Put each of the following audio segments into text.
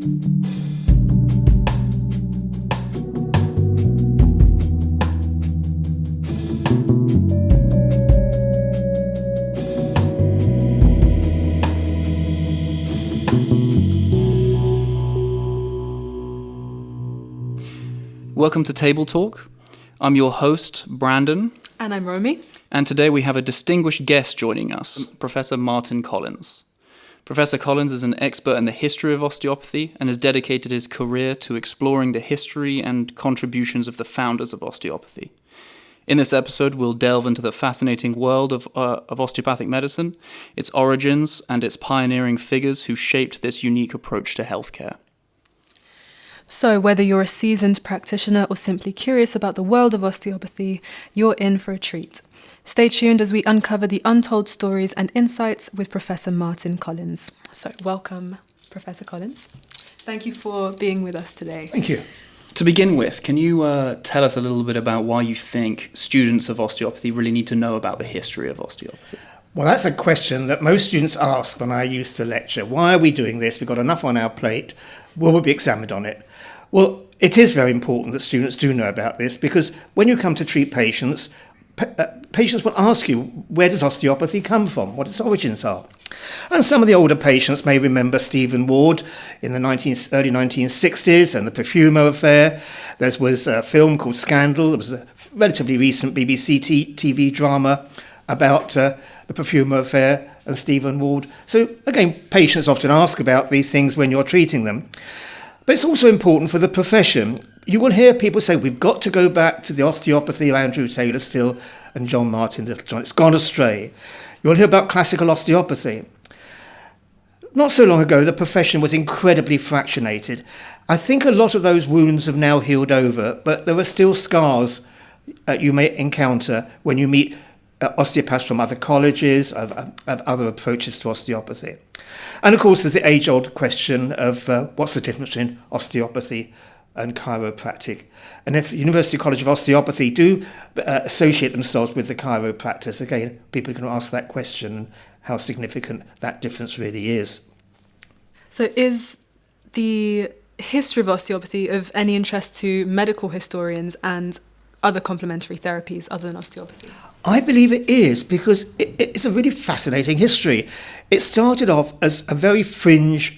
Welcome to Table Talk. I'm your host, Brandon. And I'm Romy. And today we have a distinguished guest joining us, Professor Martin Collins. Professor Collins is an expert in the history of osteopathy and has dedicated his career to exploring the history and contributions of the founders of osteopathy. In this episode, we'll delve into the fascinating world of osteopathic medicine, its origins, and its pioneering figures who shaped this unique approach to healthcare. So whether you're a seasoned practitioner or simply curious about the world of osteopathy, you're in for a treat. Stay tuned as we uncover the untold stories and insights with Professor Martin Collins. So welcome, Professor Collins. Thank you for being with us today. Thank you. To begin with, can you tell us a little bit about why you think students of osteopathy really need to know about the history of osteopathy? Well, that's a question that most students ask when I used to lecture. Why are we doing this? We've got enough on our plate. Will we be examined on it? Well, it is very important that students do know about this because when you come to treat patients, patients will ask you, where does osteopathy come from? What its origins are? And some of the older patients may remember Stephen Ward in the early 1960s and the Profumo affair. There was a film called Scandal. There was a relatively recent BBC TV drama about the Profumo affair and Stephen Ward. So again, patients often ask about these things when you're treating them. But it's also important for the profession. You will hear people say, we've got to go back to the osteopathy of Andrew Taylor-Still and Martin Littlejohn. It's gone astray. You'll hear about classical osteopathy. Not so long ago, the profession was incredibly fractionated. I think a lot of those wounds have now healed over, but there are still scars you may encounter when you meet osteopaths from other colleges, of other approaches to osteopathy. And of course, there's the age-old question of what's the difference between osteopathy and chiropractic. And if University College of Osteopathy do associate themselves with the chiropractors, again, people can ask that question, how significant that difference really is. So is the history of osteopathy of any interest to medical historians and other complementary therapies other than osteopathy? I believe it is because it's a really fascinating history. It started off as a very fringe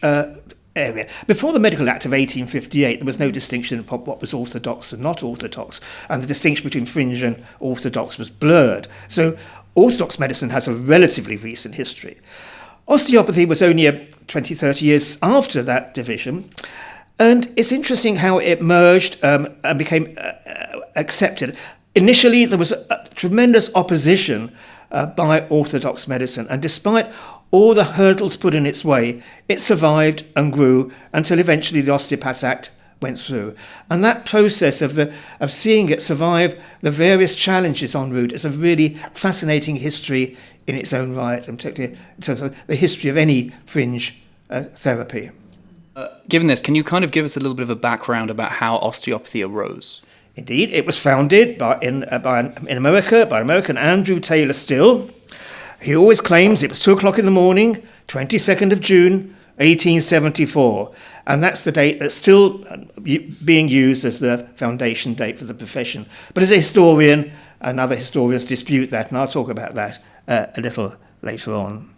area. Before the Medical Act of 1858, there was no distinction of what was orthodox and not orthodox, and the distinction between fringe and orthodox was blurred. So orthodox medicine has a relatively recent history. Osteopathy was only 20, 30 years after that division, and it's interesting how it merged and became accepted. Initially, there was a tremendous opposition by orthodox medicine, and despite all the hurdles put in its way, it survived and grew until eventually the Osteopaths Act went through. And that process of seeing it survive the various challenges en route is a really fascinating history in its own right, and particularly in terms of the history of any fringe therapy. Given this, can you kind of give us a little bit of a background about how osteopathy arose? Indeed, it was founded in America by American Andrew Taylor-Still. He always claims it was 2 o'clock in the morning, 22nd of June, 1874. And that's the date that's still being used as the foundation date for the profession. But as a historian, and other historians dispute that, and I'll talk about that a little later on.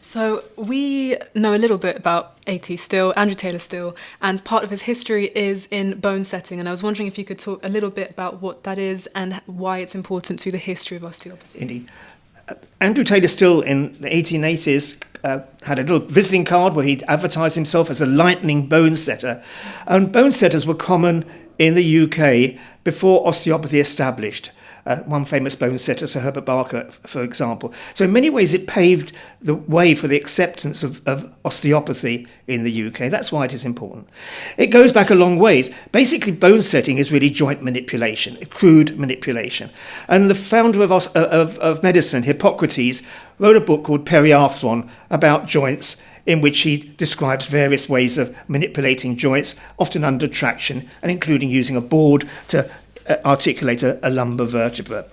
So we know a little bit about A.T.Still, Andrew Taylor-Still, and part of his history is in bone setting. And I was wondering if you could talk a little bit about what that is and why it's important to the history of osteopathy. Indeed. Andrew Taylor-Still in the 1880s had a little visiting card where he'd advertised himself as a lightning bone setter. And bone setters were common in the UK before osteopathy established. One famous bone setter, Sir Herbert Barker, for example. So in many ways it paved the way for the acceptance of osteopathy in the UK. That's why it is important. It goes back a long ways. Basically, bone setting is really joint manipulation, crude manipulation. And the founder of medicine, Hippocrates, wrote a book called Periarthron about joints, in which he describes various ways of manipulating joints, often under traction, and including using a board to articulate a lumbar vertebra.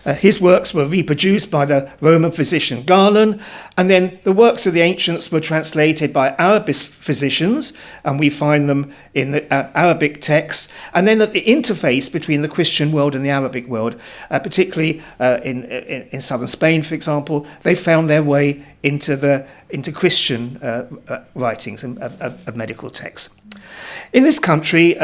His works were reproduced by the Roman physician Galen, and then the works of the ancients were translated by Arabic physicians, and we find them in the Arabic texts. And then at the interface between the Christian world and the Arabic world, particularly in southern Spain, for example, they found their way into Christian writings of medical texts. In this country,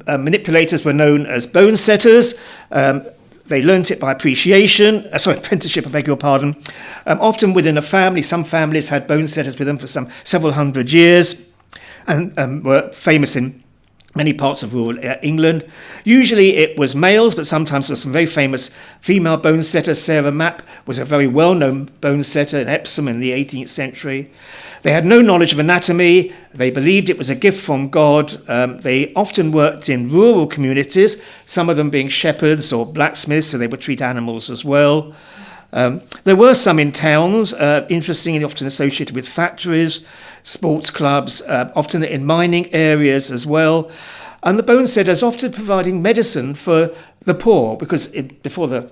manipulators were known as bone setters. They learnt it by apprenticeship, I beg your pardon. Often within a family, some families had bone setters with them for several hundred years, and were famous in many parts of rural England. Usually it was males, but sometimes there were some very famous female bone setters. Sarah Mapp was a very well-known bone setter in Epsom in the 18th century. They had no knowledge of anatomy. They believed it was a gift from God. They often worked in rural communities, some of them being shepherds or blacksmiths, so they would treat animals as well. There were some in towns, interestingly often associated with factories, sports clubs, often in mining areas as well. And the bone setters often providing medicine for the poor, because before the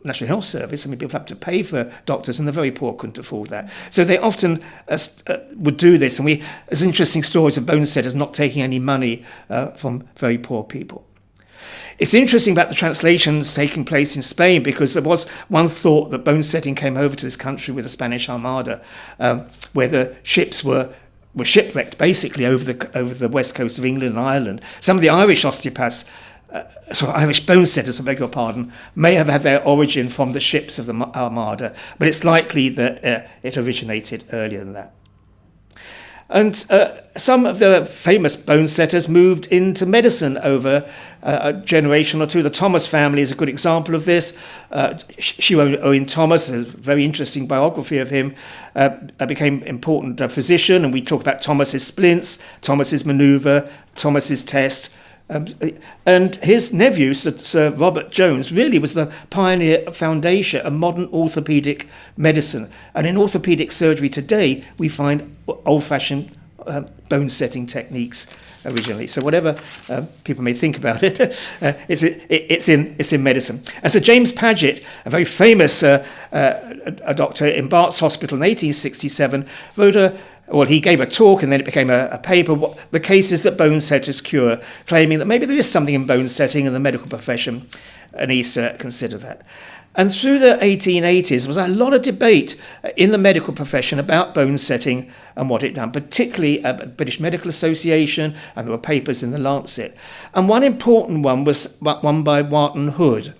National Health Service, people had to pay for doctors, and the very poor couldn't afford that. So they often would do this, and there's interesting stories of bone setters not taking any money from very poor people. It's interesting about the translations taking place in Spain, because there was one thought that bone setting came over to this country with the Spanish Armada, where the ships were shipwrecked basically over the west coast of England and Ireland. Some of the Irish osteopaths, Irish bone setters, I beg your pardon, may have had their origin from the ships of the Armada, but it's likely that it originated earlier than that. And some of the famous bone setters moved into medicine over a generation or two. The Thomas family is a good example of this. Owen Thomas, a very interesting biography of him, became an important physician, and we talk about Thomas's splints, Thomas's manoeuvre, Thomas's test. And his nephew, Sir Robert Jones, really was the pioneer foundation of modern orthopaedic medicine. And in orthopaedic surgery today, we find old-fashioned bone setting techniques originally. So whatever people may think about it, it's in medicine. And so James Paget, a very famous a doctor in Bart's Hospital in 1867, he gave a talk, and then it became a paper, the cases that bone setters cure, claiming that maybe there is something in bone setting in the medical profession, and he considered that. And through the 1880s, there was a lot of debate in the medical profession about bone setting and what it done, particularly at the British Medical Association, and there were papers in the Lancet. And one important one was one by Wharton Hood.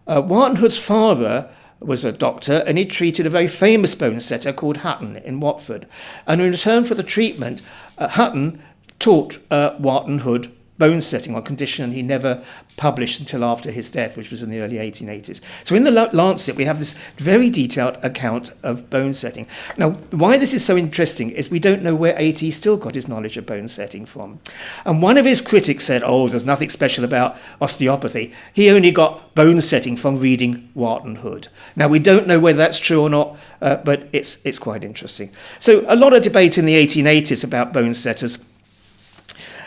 Wharton Hood's father was a doctor, and he treated a very famous bone setter called Hutton in Watford. And in return for the treatment, Hutton taught Wharton Hood bone setting on condition he never published until after his death, which was in the early 1880s. So in the Lancet, we have this very detailed account of bone setting. Now, why this is so interesting is we don't know where A.T.Still got his knowledge of bone setting from. And one of his critics said, there's nothing special about osteopathy. He only got bone setting from reading Wharton Hood. Now, we don't know whether that's true or not, but it's quite interesting. So a lot of debate in the 1880s about bone setters.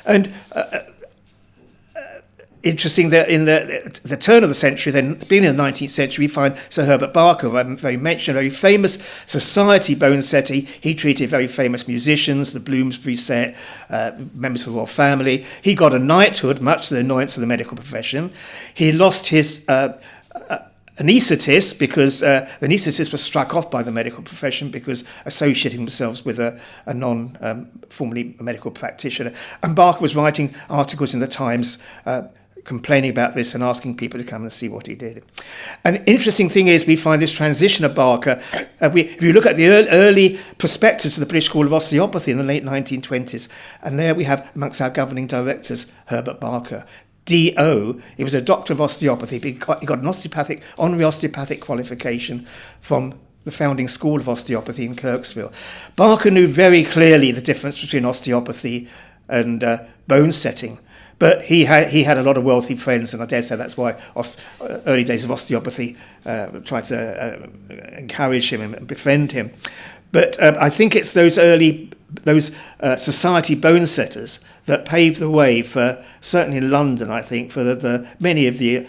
And interesting that in the turn of the century, then beginning of the 19th century, we find Sir Herbert Barker, who I've mentioned, a very famous society bone setter. He treated very famous musicians, the Bloomsbury set, members of the royal family. He got a knighthood, much to the annoyance of the medical profession. He lost his anaesthetist because the anaesthetists were struck off by the medical profession because associating themselves with a formerly medical practitioner. And Barker was writing articles in the Times complaining about this and asking people to come and see what he did. And the interesting thing is we find this transition of Barker. If you look at the early prospectus of the British School of Osteopathy in the late 1920s, and there we have amongst our governing directors Herbert Barker, D.O. He was a doctor of osteopathy. He got an honorary osteopathic qualification from the founding school of osteopathy in Kirksville. Barker knew very clearly the difference between osteopathy and bone setting. But he had a lot of wealthy friends, and I dare say that's why early days of osteopathy tried to encourage him and befriend him. But I think it's those society bone setters that paved the way for, certainly in London, I think, for many of the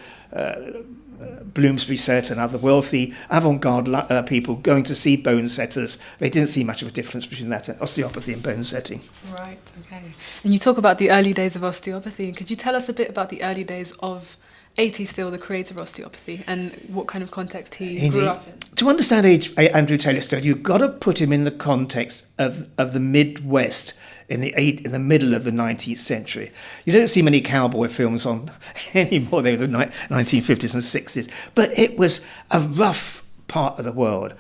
Bloomsbury set and other wealthy avant-garde people going to see bone setters. They didn't see much of a difference between that osteopathy and bone setting. Right, okay. And you talk about the early days of osteopathy. Could you tell us a bit about the early days of A.T.Still, the creator of osteopathy, and what kind of context he grew up in? To understand Andrew Taylor Still, you've got to put him in the context of the Midwest in the middle of the 19th century. You don't see many cowboy films on anymore. They were the 1950s and 60s. But it was a rough part of the world.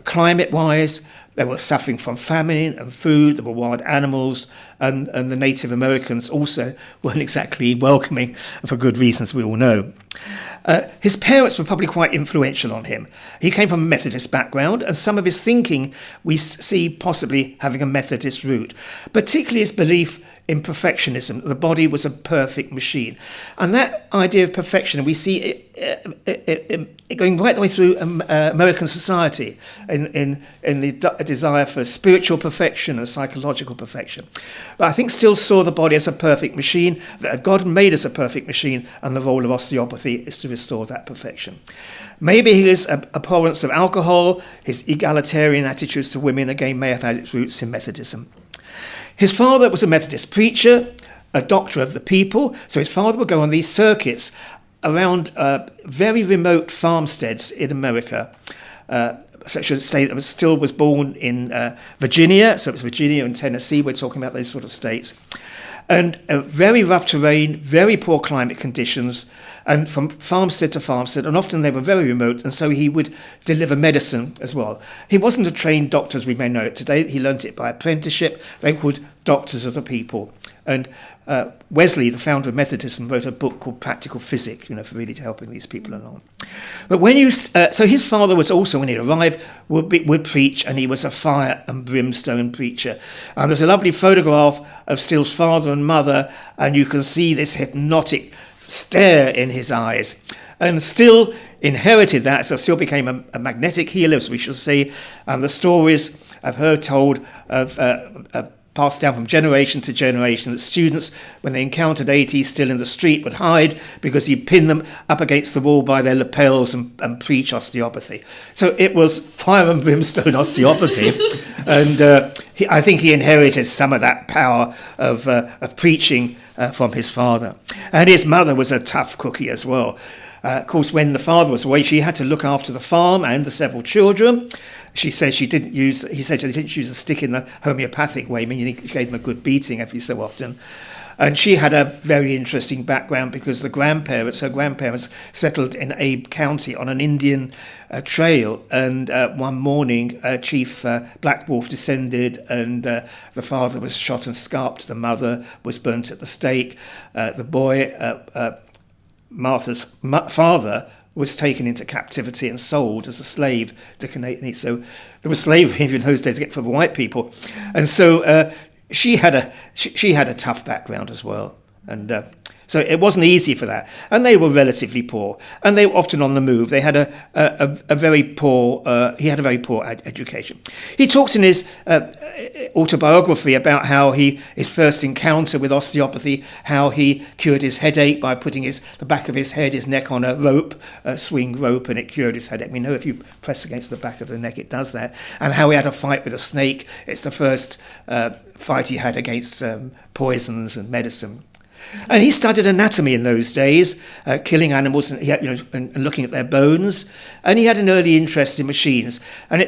Climate-wise, they were suffering from famine and food. There were wild animals, and the Native Americans also weren't exactly welcoming, for good reasons we all know. His parents were probably quite influential on him. He came from a Methodist background, and some of his thinking we see possibly having a Methodist root, particularly his belief in perfectionism, that the body was a perfect machine. And that idea of perfection, we see it going right the way through American society in the desire for spiritual perfection and psychological perfection. But I think Still saw the body as a perfect machine, that God made us a perfect machine, and the role of osteopathy is to restore that perfection. Maybe his abhorrence of alcohol, his egalitarian attitudes to women, again, may have had its roots in Methodism. His father was a Methodist preacher, a doctor of the people, so his father would go on these circuits around very remote farmsteads in America. So I should say that Still was born in Virginia, so it was Virginia and Tennessee, we're talking about those sort of states. And very rough terrain, very poor climate conditions, and from farmstead to farmstead, and often they were very remote, and so he would deliver medicine as well. He wasn't a trained doctor as we may know it today. He learnt it by apprenticeship. They were called doctors of the people. And Wesley, the founder of Methodism, wrote a book called Practical Physic, for really helping these people along. But so his father was also, when he arrived, would preach, and he was a fire and brimstone preacher. And there's a lovely photograph of Still's father and mother, and you can see this hypnotic stare in his eyes. And Still inherited that, so Still became a magnetic healer, as we shall see. And the stories I've heard told of passed down from generation to generation, that students, when they encountered A.T.Still in the street, would hide because he'd pin them up against the wall by their lapels and preach osteopathy. So it was fire and brimstone osteopathy. And I think he inherited some of that power of preaching from his father. And his mother was a tough cookie as well. Of course, when the father was away, she had to look after the farm and the several children. He said she didn't use a stick in the homeopathic way, meaning she gave them a good beating every so often. And she had a very interesting background because her grandparents settled in Abe County on an Indian trail. And one morning, Chief Black Wolf descended, and the father was shot and scalped. The mother was burnt at the stake. The boy, Martha's father, was taken into captivity and sold as a slave to Canadians. So there was slavery in those days for the white people, and so she had a tough background as well, and so it wasn't easy for that. And they were relatively poor, and they were often on the move. They had a very poor. He had a very poor education. He talks in his autobiography about how his first encounter with osteopathy, how he cured his headache by putting the back of his neck on a swing rope, and it cured his headache. We know if you press against the back of the neck, it does that. And how he had a fight with a snake. It's the first fight he had against poisons and medicine. And he studied anatomy in those days, killing animals and looking at their bones. And he had an early interest in machines. And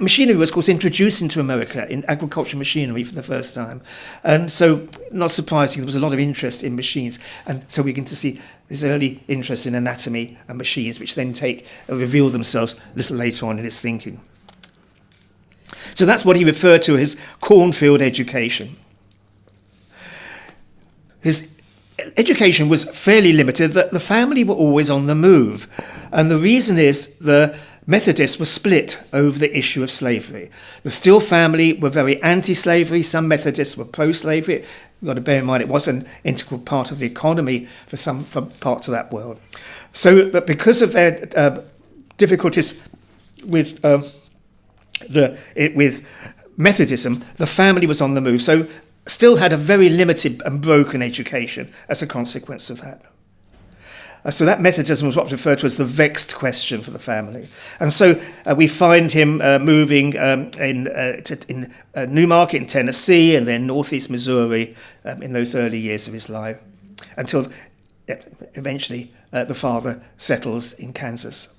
machinery was, of course, introduced into America in agricultural machinery for the first time. And so, not surprising, there was a lot of interest in machines. And so we begin to see this early interest in anatomy and machines, which then reveal themselves a little later on in his thinking. So that's what he referred to as cornfield education. His education was fairly limited. The family were always on the move. And the reason is the Methodists were split over the issue of slavery. The Still family were very anti-slavery. Some Methodists were pro-slavery. You've got to bear in mind it was an integral part of the economy for parts of that world. So that because of their difficulties with Methodism, the family was on the move. So Still had a very limited and broken education as a consequence of that. So that Methodism was what's referred to as the vexed question for the family. And so we find him moving in Newmarket in Tennessee and then northeast Missouri in those early years of his life until eventually the father settles in Kansas.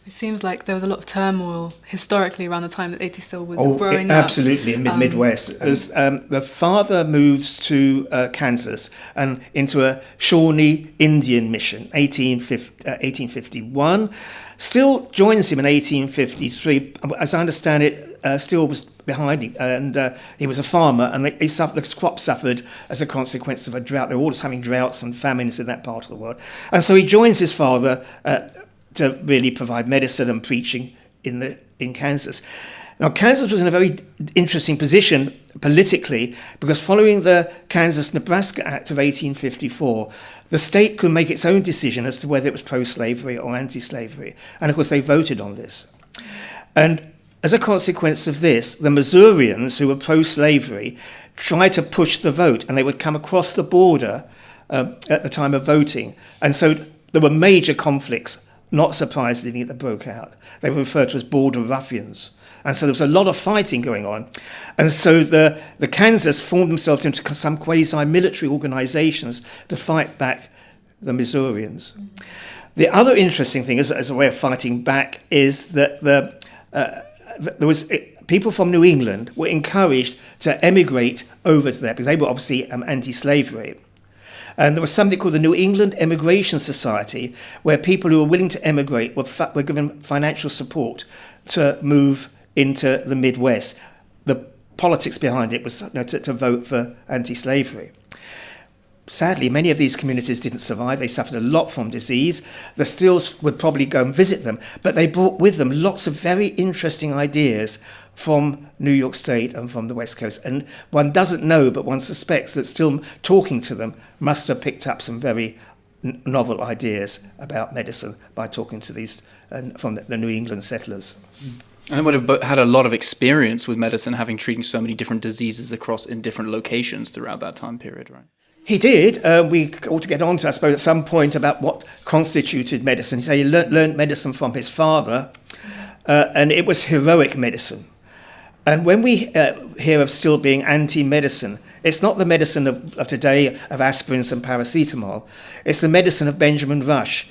It seems like there was a lot of turmoil historically around the time that A.T.Still was growing absolutely, in Midwest. As the father moves to Kansas and into a Shawnee Indian mission, 1851. Still joins him in 1853. As I understand it, Still was behind him, and he was a farmer, and the crop suffered as a consequence of a drought. They were always having droughts and famines in that part of the world. And so he joins his father to really provide medicine and preaching in Kansas. Now, Kansas was in a very interesting position politically because following the Kansas-Nebraska Act of 1854, the state could make its own decision as to whether it was pro-slavery or anti-slavery. And, of course, they voted on this. And as a consequence of this, the Missourians, who were pro-slavery, tried to push the vote, and they would come across the border at the time of voting. And so there were major conflicts, not surprisingly, that broke out. They were referred to as border ruffians. And so there was a lot of fighting going on. And so the Kansas formed themselves into some quasi-military organizations to fight back the Missourians. The other interesting thing, as a way of fighting back, is that there was people from New England were encouraged to emigrate over to there because they were obviously anti-slavery. And there was something called the New England Emigration Society, where people who were willing to emigrate were given financial support to move into the Midwest. The politics behind it was to vote for anti-slavery. Sadly, many of these communities didn't survive. They suffered a lot from disease. The Stills would probably go and visit them, but they brought with them lots of very interesting ideas from New York State and from the West Coast. And one doesn't know, but one suspects that still talking to them must have picked up some very novel ideas about medicine by talking to these from the New England settlers. And they would have had a lot of experience with medicine, having treated so many different diseases in different locations throughout that time period, right? He did. We ought to get on to, I suppose, at some point about what constituted medicine. He said he learned medicine from his father, and it was heroic medicine. And when we hear of Still being anti-medicine, it's not the medicine of today of aspirins and paracetamol. It's the medicine of Benjamin Rush.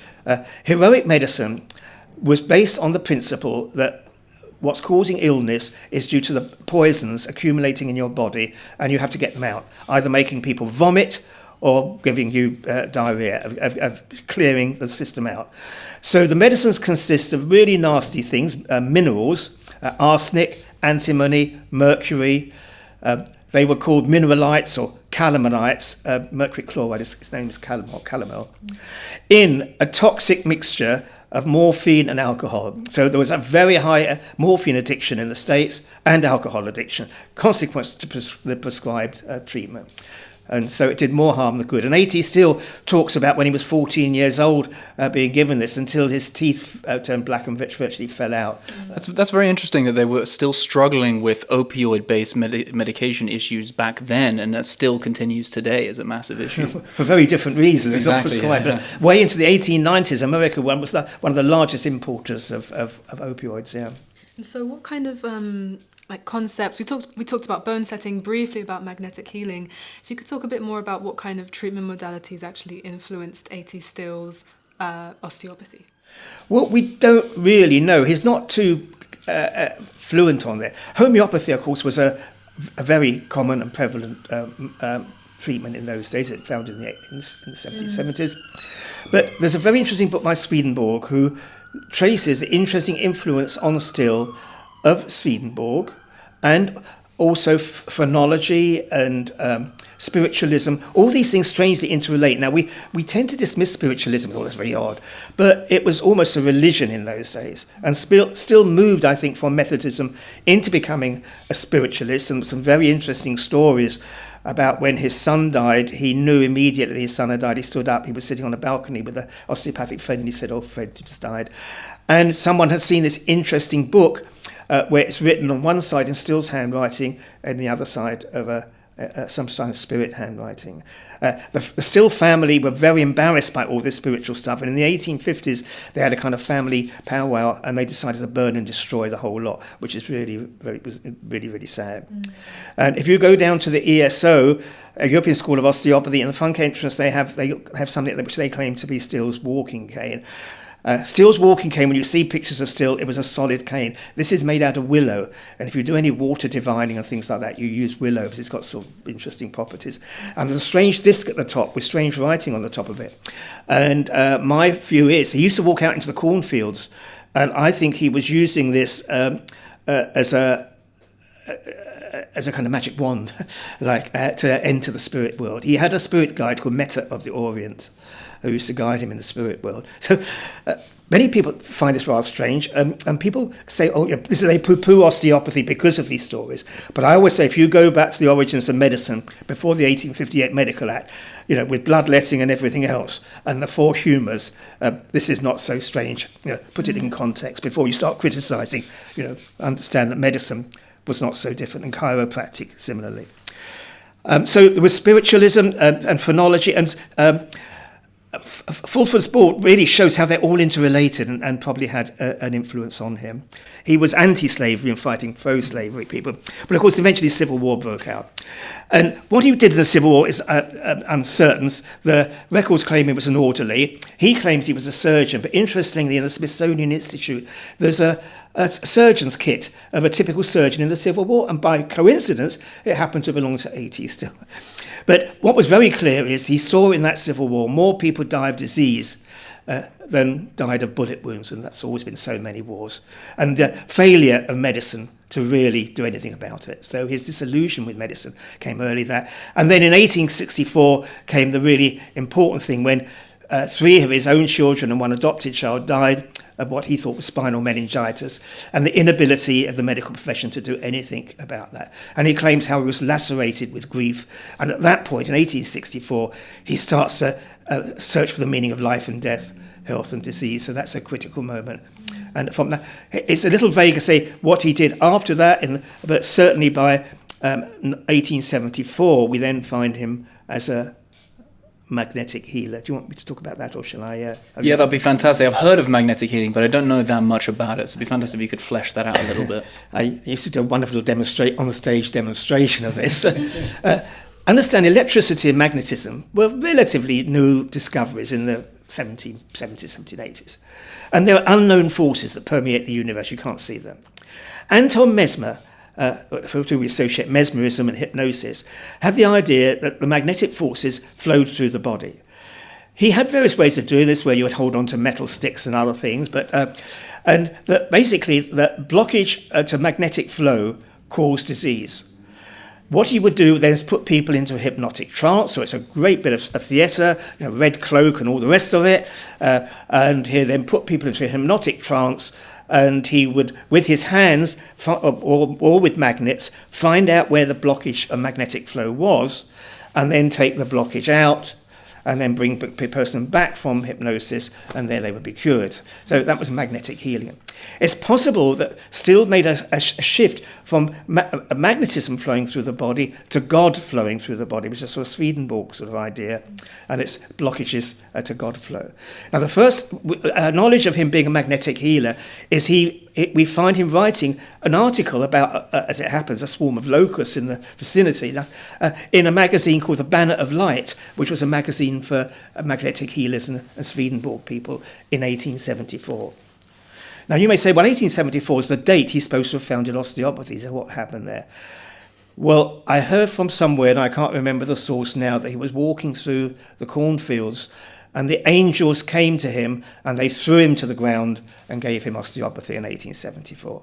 Heroic medicine was based on the principle that what's causing illness is due to the poisons accumulating in your body, and you have to get them out, either making people vomit or giving you diarrhea, of clearing the system out. So the medicines consist of really nasty things, minerals, arsenic, antimony, mercury. They were called mineralites or calaminites. Mercury chloride, his name is calomel, in a toxic mixture of morphine and alcohol. So there was a very high morphine addiction in the States and alcohol addiction, consequence to the prescribed treatment. And so it did more harm than good. And A.T.Still talks about when he was 14 years old being given this until his teeth turned black and virtually fell out. That's very interesting that they were still struggling with opioid-based medication issues back then, and that still continues today as a massive issue. For very different reasons. Exactly, it's not prescribed. yeah. But way into the 1890s, America was one of the largest importers of opioids, yeah. And so what kind of concepts, we talked about bone setting, briefly about magnetic healing. If you could talk a bit more about what kind of treatment modalities actually influenced A.T.Still's osteopathy. Well, we don't really know. He's not too fluent on there. Homeopathy, of course, was a very common and prevalent treatment in those days. It found in the 1770s. But there's a very interesting book by Swedenborg who traces the interesting influence on Still of Swedenborg, and also phrenology and spiritualism. All these things strangely interrelate. Now, we tend to dismiss spiritualism, that's very odd, but it was almost a religion in those days, and Still moved, I think, from Methodism into becoming a spiritualist. And some very interesting stories about when his son died. He knew immediately his son had died. He stood up, he was sitting on a balcony with an osteopathic friend, and he said, "Oh, Fred, you just died." And someone had seen this interesting book where it's written on one side in Still's handwriting and the other side of some kind of spirit handwriting. The Still family were very embarrassed by all this spiritual stuff, and in the 1850s they had a kind of family powwow, and they decided to burn and destroy the whole lot, which is really sad. And if you go down to the ESO, European School of Osteopathy, in the front entrance they have something which they claim to be Still's walking cane. Still's walking cane, when you see pictures of Still, it was a solid cane. This is made out of willow, and if you do any water divining and things like that, you use willow because it's got sort of interesting properties. And there's a strange disc at the top with strange writing on the top of it. And my view is he used to walk out into the cornfields, and I think he was using this as a kind of magic wand, to enter the spirit world. He had a spirit guide called Meta of the Orient, who used to guide him in the spirit world. So many people find this rather strange, and people say, they poo-poo osteopathy because of these stories. But I always say, if you go back to the origins of medicine, before the 1858 Medical Act, with bloodletting and everything else, and the four humours, this is not so strange. Put it in context before you start criticising. Understand that medicine was not so different, and chiropractic similarly. So there was spiritualism and phrenology, and Fulford's book really shows how they're all interrelated and probably had an influence on him. He was anti-slavery and fighting pro-slavery people. But of course, eventually the Civil War broke out. And what he did in the Civil War is uncertain. The records claim he was an orderly. He claims he was a surgeon. But interestingly, in the Smithsonian Institute, there's a surgeon's kit of a typical surgeon in the Civil War. And by coincidence, it happened to belong to A.T.Still. But what was very clear is he saw in that Civil War more people die of disease than died of bullet wounds, and that's always been so many wars. And the failure of medicine to really do anything about it. So his disillusion with medicine came early there. And then in 1864 came the really important thing when 3 of his own children and 1 adopted child died of what he thought was spinal meningitis, and the inability of the medical profession to do anything about that. And he claims how he was lacerated with grief. And at that point, in 1864, he starts a search for the meaning of life and death, health and disease. So that's a critical moment. And from that, it's a little vague to say what he did after that, but certainly by 1874, we then find him as a magnetic healer. Do you want me to talk about that, or shall I? Yeah, that'd be fantastic. I've heard of magnetic healing, but I don't know that much about it. So it'd be fantastic if you could flesh that out a little bit. I used to do a wonderful on-the-stage demonstration of this. Understand electricity and magnetism were relatively new discoveries in the 1770s, 1780s. And there are unknown forces that permeate the universe. You can't see them. Anton Mesmer, for whom we associate mesmerism and hypnosis, had the idea that the magnetic forces flowed through the body. He had various ways of doing this, where you would hold on to metal sticks and other things, and that basically the blockage to magnetic flow caused disease. What he would do then is put people into a hypnotic trance, so it's a great bit of theatre, red cloak and all the rest of it, and he then put people into a hypnotic trance, and he would, with his hands or with magnets, find out where the blockage of magnetic flow was, and then take the blockage out, and then bring the person back from hypnosis, and there they would be cured. So that was magnetic healing. It's possible that Still made a shift from magnetism flowing through the body to God flowing through the body, which is a sort of Swedenborg sort of idea, and its blockages to God flow. Now, the first knowledge of him being a magnetic healer is we find him writing an article about, as it happens, a swarm of locusts in the vicinity, in a magazine called The Banner of Light, which was a magazine for magnetic healers and Swedenborg people in 1874. Now, you may say, well, 1874 is the date he's supposed to have founded osteopathy. So what happened there? Well, I heard from somewhere, and I can't remember the source now, that he was walking through the cornfields, and the angels came to him, and they threw him to the ground and gave him osteopathy in 1874.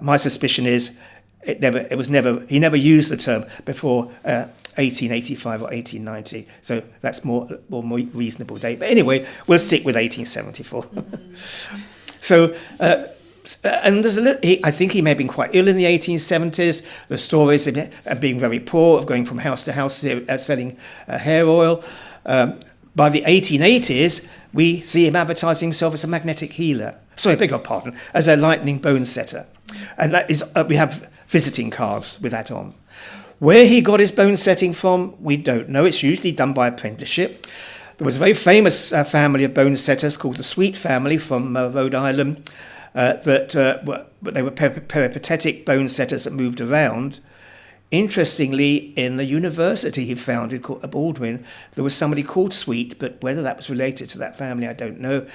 My suspicion is he never used the term before 1885 or 1890. So that's more reasonable date. But anyway, we'll stick with 1874. So, and there's I think he may have been quite ill in the 1870s. The stories of being very poor, of going from house to house selling hair oil. By the 1880s, we see him advertising himself as a magnetic healer. Sorry, beg your pardon, as a lightning bone setter. And that is, we have visiting cards with that on. Where he got his bone setting from, we don't know. It's usually done by apprenticeship. There was a very famous family of bone setters called the Sweet family from Rhode Island. They were peripatetic bone setters that moved around. Interestingly, in the university he founded at Baldwin, there was somebody called Sweet, but whether that was related to that family, I don't know.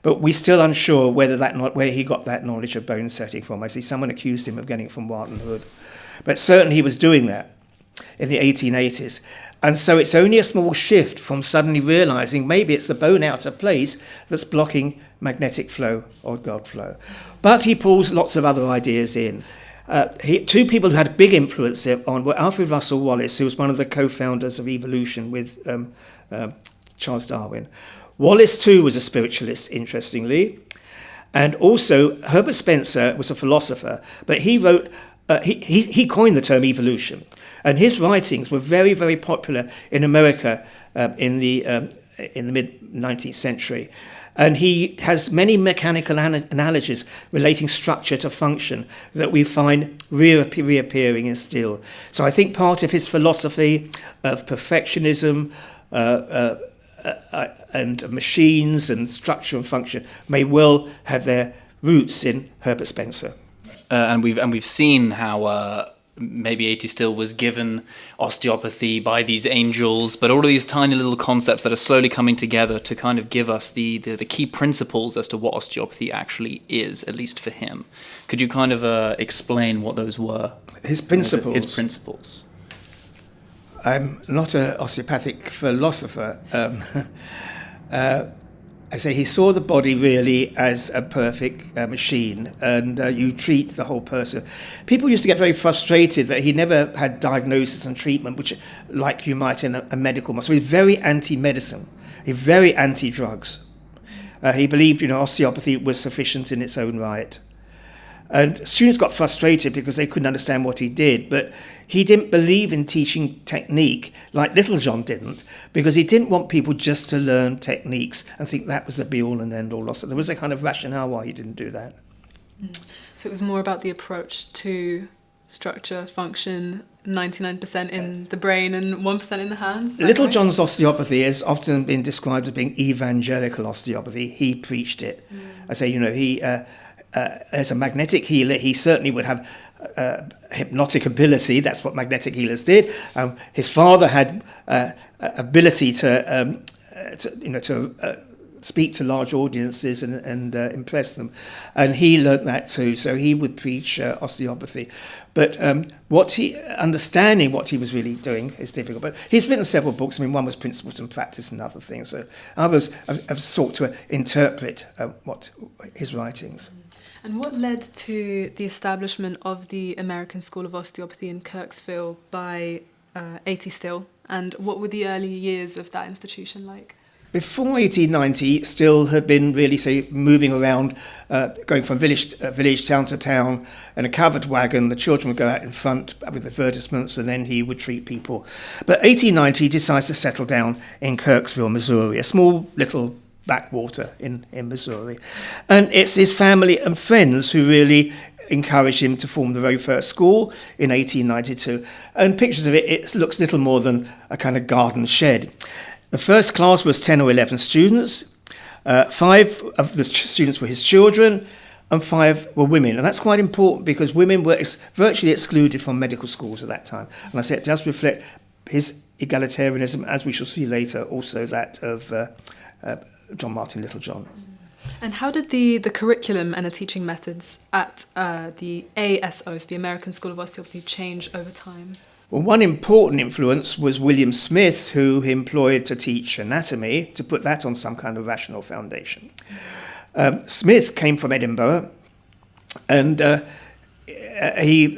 But we're still unsure where he got that knowledge of bone setting from. I see someone accused him of getting it from Martin Hood. But certainly he was doing that in the 1880s. And so it's only a small shift from suddenly realizing maybe it's the bone out of place that's blocking magnetic flow or God flow. But he pulls lots of other ideas in. Two people who had a big influence on were Alfred Russel Wallace, who was one of the co-founders of evolution with Charles Darwin. Wallace too was a spiritualist, interestingly. And also Herbert Spencer was a philosopher, but he wrote, he coined the term evolution. And his writings were very, very popular in America in the mid-19th century. And he has many mechanical analogies relating structure to function that we find reappearing in Still. So I think part of his philosophy of perfectionism and machines and structure and function may well have their roots in Herbert Spencer. And we've seen how maybe A.T.Still was given osteopathy by these angels, but all of these tiny little concepts that are slowly coming together to kind of give us the key principles as to what osteopathy actually is, at least for him. Could you kind of explain what those were? His principles. His principles. I'm not an osteopathic philosopher. I say he saw the body really as a perfect machine, and you treat the whole person. People used to get very frustrated that he never had diagnosis and treatment, which, like you might in a medical model. So he's very anti-medicine. He's very anti-drugs. He believed, osteopathy was sufficient in its own right. And students got frustrated because they couldn't understand what he did, but he didn't believe in teaching technique like Littlejohn didn't, because he didn't want people just to learn techniques and think that was the be-all and end-all. So there was a kind of rationale why he didn't do that. So it was more about the approach to structure, function, 99% in the brain and 1% in the hands? Littlejohn's osteopathy has often been described as being evangelical osteopathy. He preached it. I say, he... as a magnetic healer, he certainly would have hypnotic ability. That's what magnetic healers did. His father had ability to speak to large audiences and impress them, and he learnt that too. So he would preach osteopathy, but understanding what he was really doing is difficult. But he's written several books. I mean, one was Principles and Practice and other things. So others have sought to interpret his writings. And what led to the establishment of the American School of Osteopathy in Kirksville by A.T.Still? And what were the early years of that institution like? Before 1890, Still had been really, moving around, going from village town to town in a covered wagon. The children would go out in front with advertisements, and then he would treat people. But 1890, he decides to settle down in Kirksville, Missouri, a small little backwater in Missouri. And it's his family and friends who really encouraged him to form the very first school in 1892. And pictures of it looks little more than a kind of garden shed. The first class was 10 or 11 students. 5 of the students were his children, and 5 were women. And that's quite important because women were virtually excluded from medical schools at that time. And I say it does reflect his egalitarianism, as we shall see later, also that of John Martin Littlejohn. And how did the curriculum and the teaching methods at the ASOs, the American School of Osteopathy, change over time? Well, one important influence was William Smith, who he employed to teach anatomy, to put that on some kind of rational foundation. Smith came from Edinburgh, and he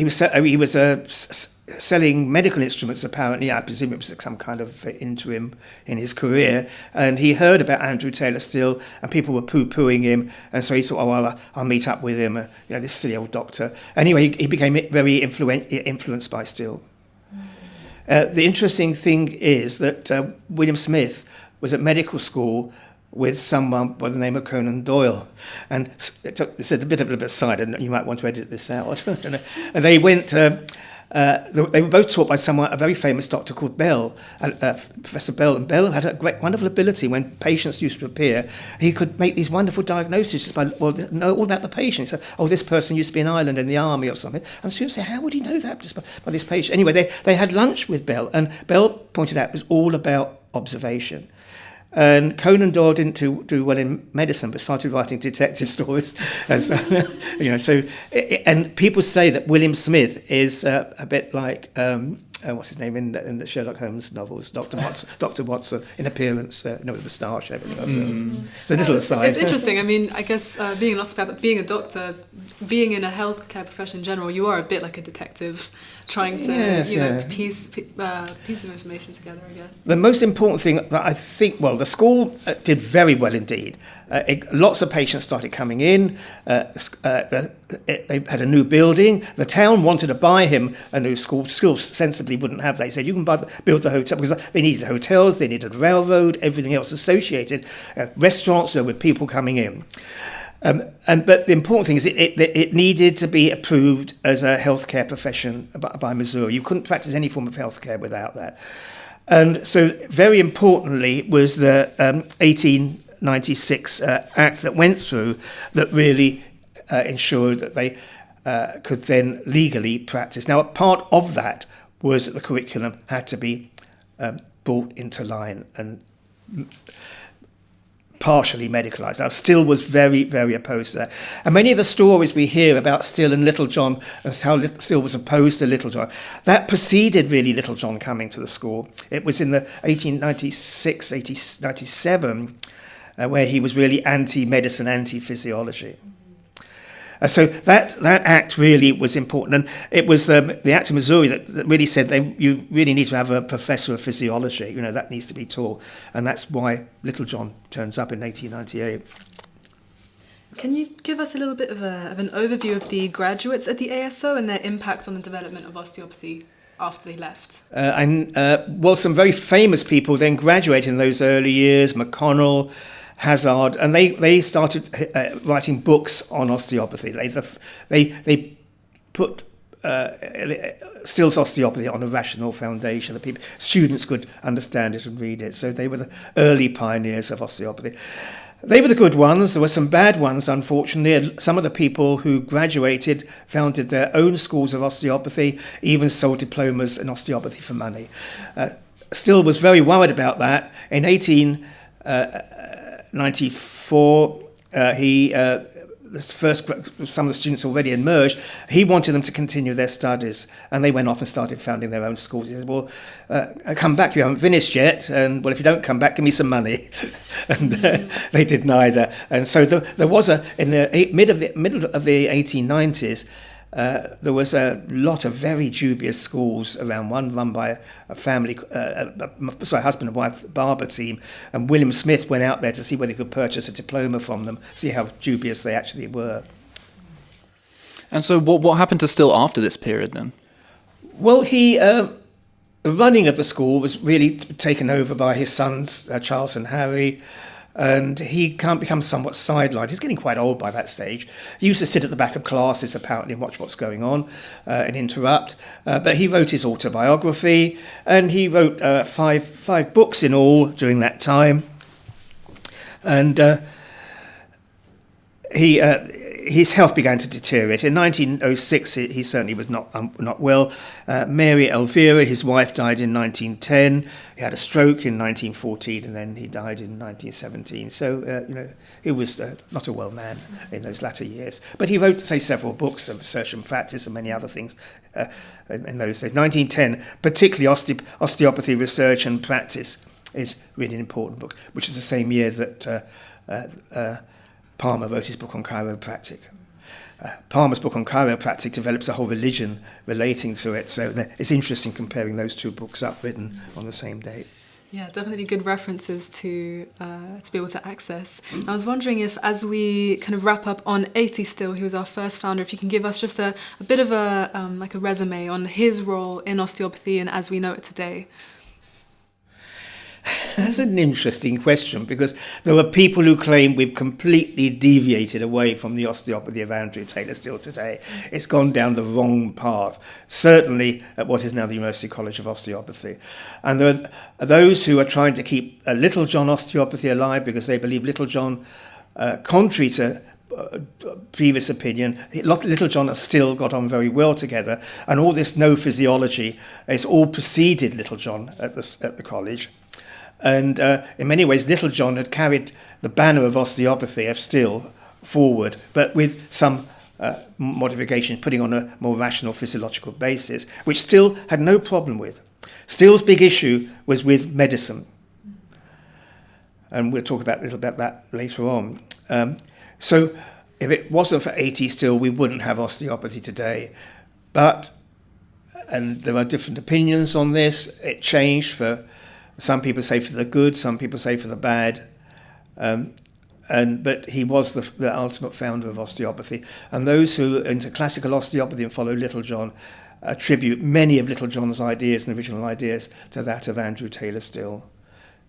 was selling medical instruments, apparently. I presume it was some kind of interim in his career. And he heard about Andrew Taylor Still, and people were poo-pooing him. And so he thought, I'll meet up with him, this silly old doctor. Anyway, he became very influenced by Still. The interesting thing is that William Smith was at medical school with someone by the name of Conan Doyle. And it's a bit of an aside, and you might want to edit this out. I don't know. And they went... They were both taught by a very famous doctor called Bell, Professor Bell. And Bell had a great, wonderful ability when patients used to appear. He could make these wonderful diagnoses just by, know all about the patient. So, this person used to be an island in the army or something. And students say, how would he know that just by this patient? Anyway, they had lunch with Bell, and Bell pointed out it was all about observation. And Conan Doyle didn't do well in medicine, but started writing detective stories. And so, and people say that William Smith is a bit like what's his name in the Sherlock Holmes novels, Dr. Watson in appearance, with the moustache, everything else. So a little aside. It's interesting. I mean, I guess being an osteopath, being a doctor, being in a healthcare profession in general, you are a bit like a detective, trying to piece of information together, I guess. The most important thing that I think, the school did very well indeed. Lots of patients started coming in. They had a new building. The town wanted to buy him a new school. Schools sensibly wouldn't have that. They said, you can build the hotel, because they needed hotels, they needed a railroad, everything else associated, restaurants with people coming in. But the important thing is it needed to be approved as a healthcare profession by Missouri. You couldn't practice any form of healthcare without that. And so very importantly was the 1896 Act that went through that really ensured that they could then legally practice. Now, a part of that was that the curriculum had to be brought into line and partially medicalised. Now, Still was very, very opposed to that. And many of the stories we hear about Still and Littlejohn, and how Still was opposed to Littlejohn, that preceded really Littlejohn coming to the school. It was in the 1896, 1897, where he was really anti-medicine, anti-physiology. So that act really was important, and it was the Act of Missouri that really said you really need to have a professor of physiology. That needs to be taught, and that's why Littlejohn turns up in 1898. Can you give us a little bit of an overview of the graduates at the ASO and their impact on the development of osteopathy after they left? Some very famous people then graduated in those early years: McConnell, Hazard, and they started writing books on osteopathy. They put Still's osteopathy on a rational foundation that students could understand it and read it. So they were the early pioneers of osteopathy. They were the good ones. There were some bad ones, unfortunately. Some of the people who graduated founded their own schools of osteopathy, even sold diplomas in osteopathy for money. Still was very worried about that. In 1894, some of the students already emerged. He wanted them to continue their studies, and they went off and started founding their own schools. He said, come back, you haven't finished yet, and if you don't come back, give me some money. And they did neither. And so there was in the middle of the 1890s, there was a lot of very dubious schools around, one run by a family, husband and wife barber team, and William Smith went out there to see whether he could purchase a diploma from them, see how dubious they actually were. And so what happened to Still after this period then? Well, the running of the school was really taken over by his sons, Charles and Harry, and he becomes somewhat sidelined. He's getting quite old by that stage. He used to sit at the back of classes, apparently, and watch what's going on and interrupt. But he wrote his autobiography, and he wrote five books in all during that time. And his health began to deteriorate. In 1906, he certainly was not well. Mary Elvira, his wife, died in 1910. He had a stroke in 1914, and then he died in 1917. So, he was not a well man in those latter years. But he wrote, several books of research and practice and many other things in those days. 1910, particularly Osteopathy Research and Practice, is really an important book, which is the same year that Palmer wrote his book on chiropractic. Palmer's book on chiropractic develops a whole religion relating to it, so it's interesting comparing those two books up, written on the same date. Yeah, definitely good references to be able to access. I was wondering if, as we kind of wrap up on A.T.Still, who was our first founder, if you can give us just a bit of a resume on his role in osteopathy and as we know it today. That's an interesting question, because there are people who claim we've completely deviated away from the osteopathy of Andrew Taylor Still today. It's gone down the wrong path, certainly at what is now the University College of Osteopathy. And there are those who are trying to keep Littlejohn osteopathy alive because they believe Littlejohn, contrary to previous opinion, Littlejohn has still got on very well together, and all this no physiology is all preceded Littlejohn at the college. And in many ways, Littlejohn had carried the banner of osteopathy of Still forward, but with some modifications, putting on a more rational physiological basis, which Still had no problem with. Still's big issue was with medicine, and we'll talk a little about that later on. So if it wasn't for A.T.Still, we wouldn't have osteopathy today. But, and there are different opinions on this, it changed for, some people say for the good, some people say for the bad. But he was the ultimate founder of osteopathy. And those who are into classical osteopathy and follow Littlejohn attribute many of Littlejohn's ideas and original ideas to that of Andrew Taylor Still.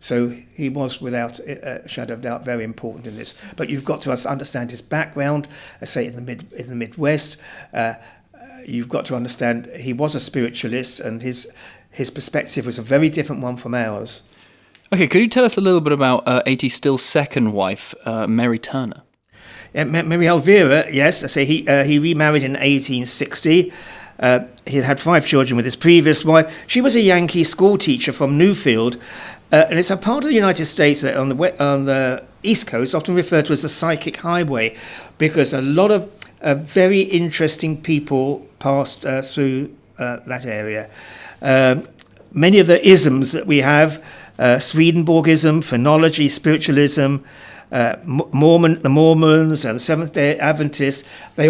So he was, without a shadow of doubt, very important in this. But you've got to understand his background. Say in the Midwest, you've got to understand he was a spiritualist, and his perspective was a very different one from ours. Okay, could you tell us a little bit about A.T. Still's second wife, Mary Turner? Yeah, Mary Elvira, yes. I say he remarried in 1860. He had 5 children with his previous wife. She was a Yankee school teacher from Newfield. And it's a part of the United States that on the East Coast often referred to as the psychic highway, because a lot of very interesting people passed through that area. Many of the isms that we have, Swedenborgism, phrenology, spiritualism, the Mormons and the Seventh-day Adventists, they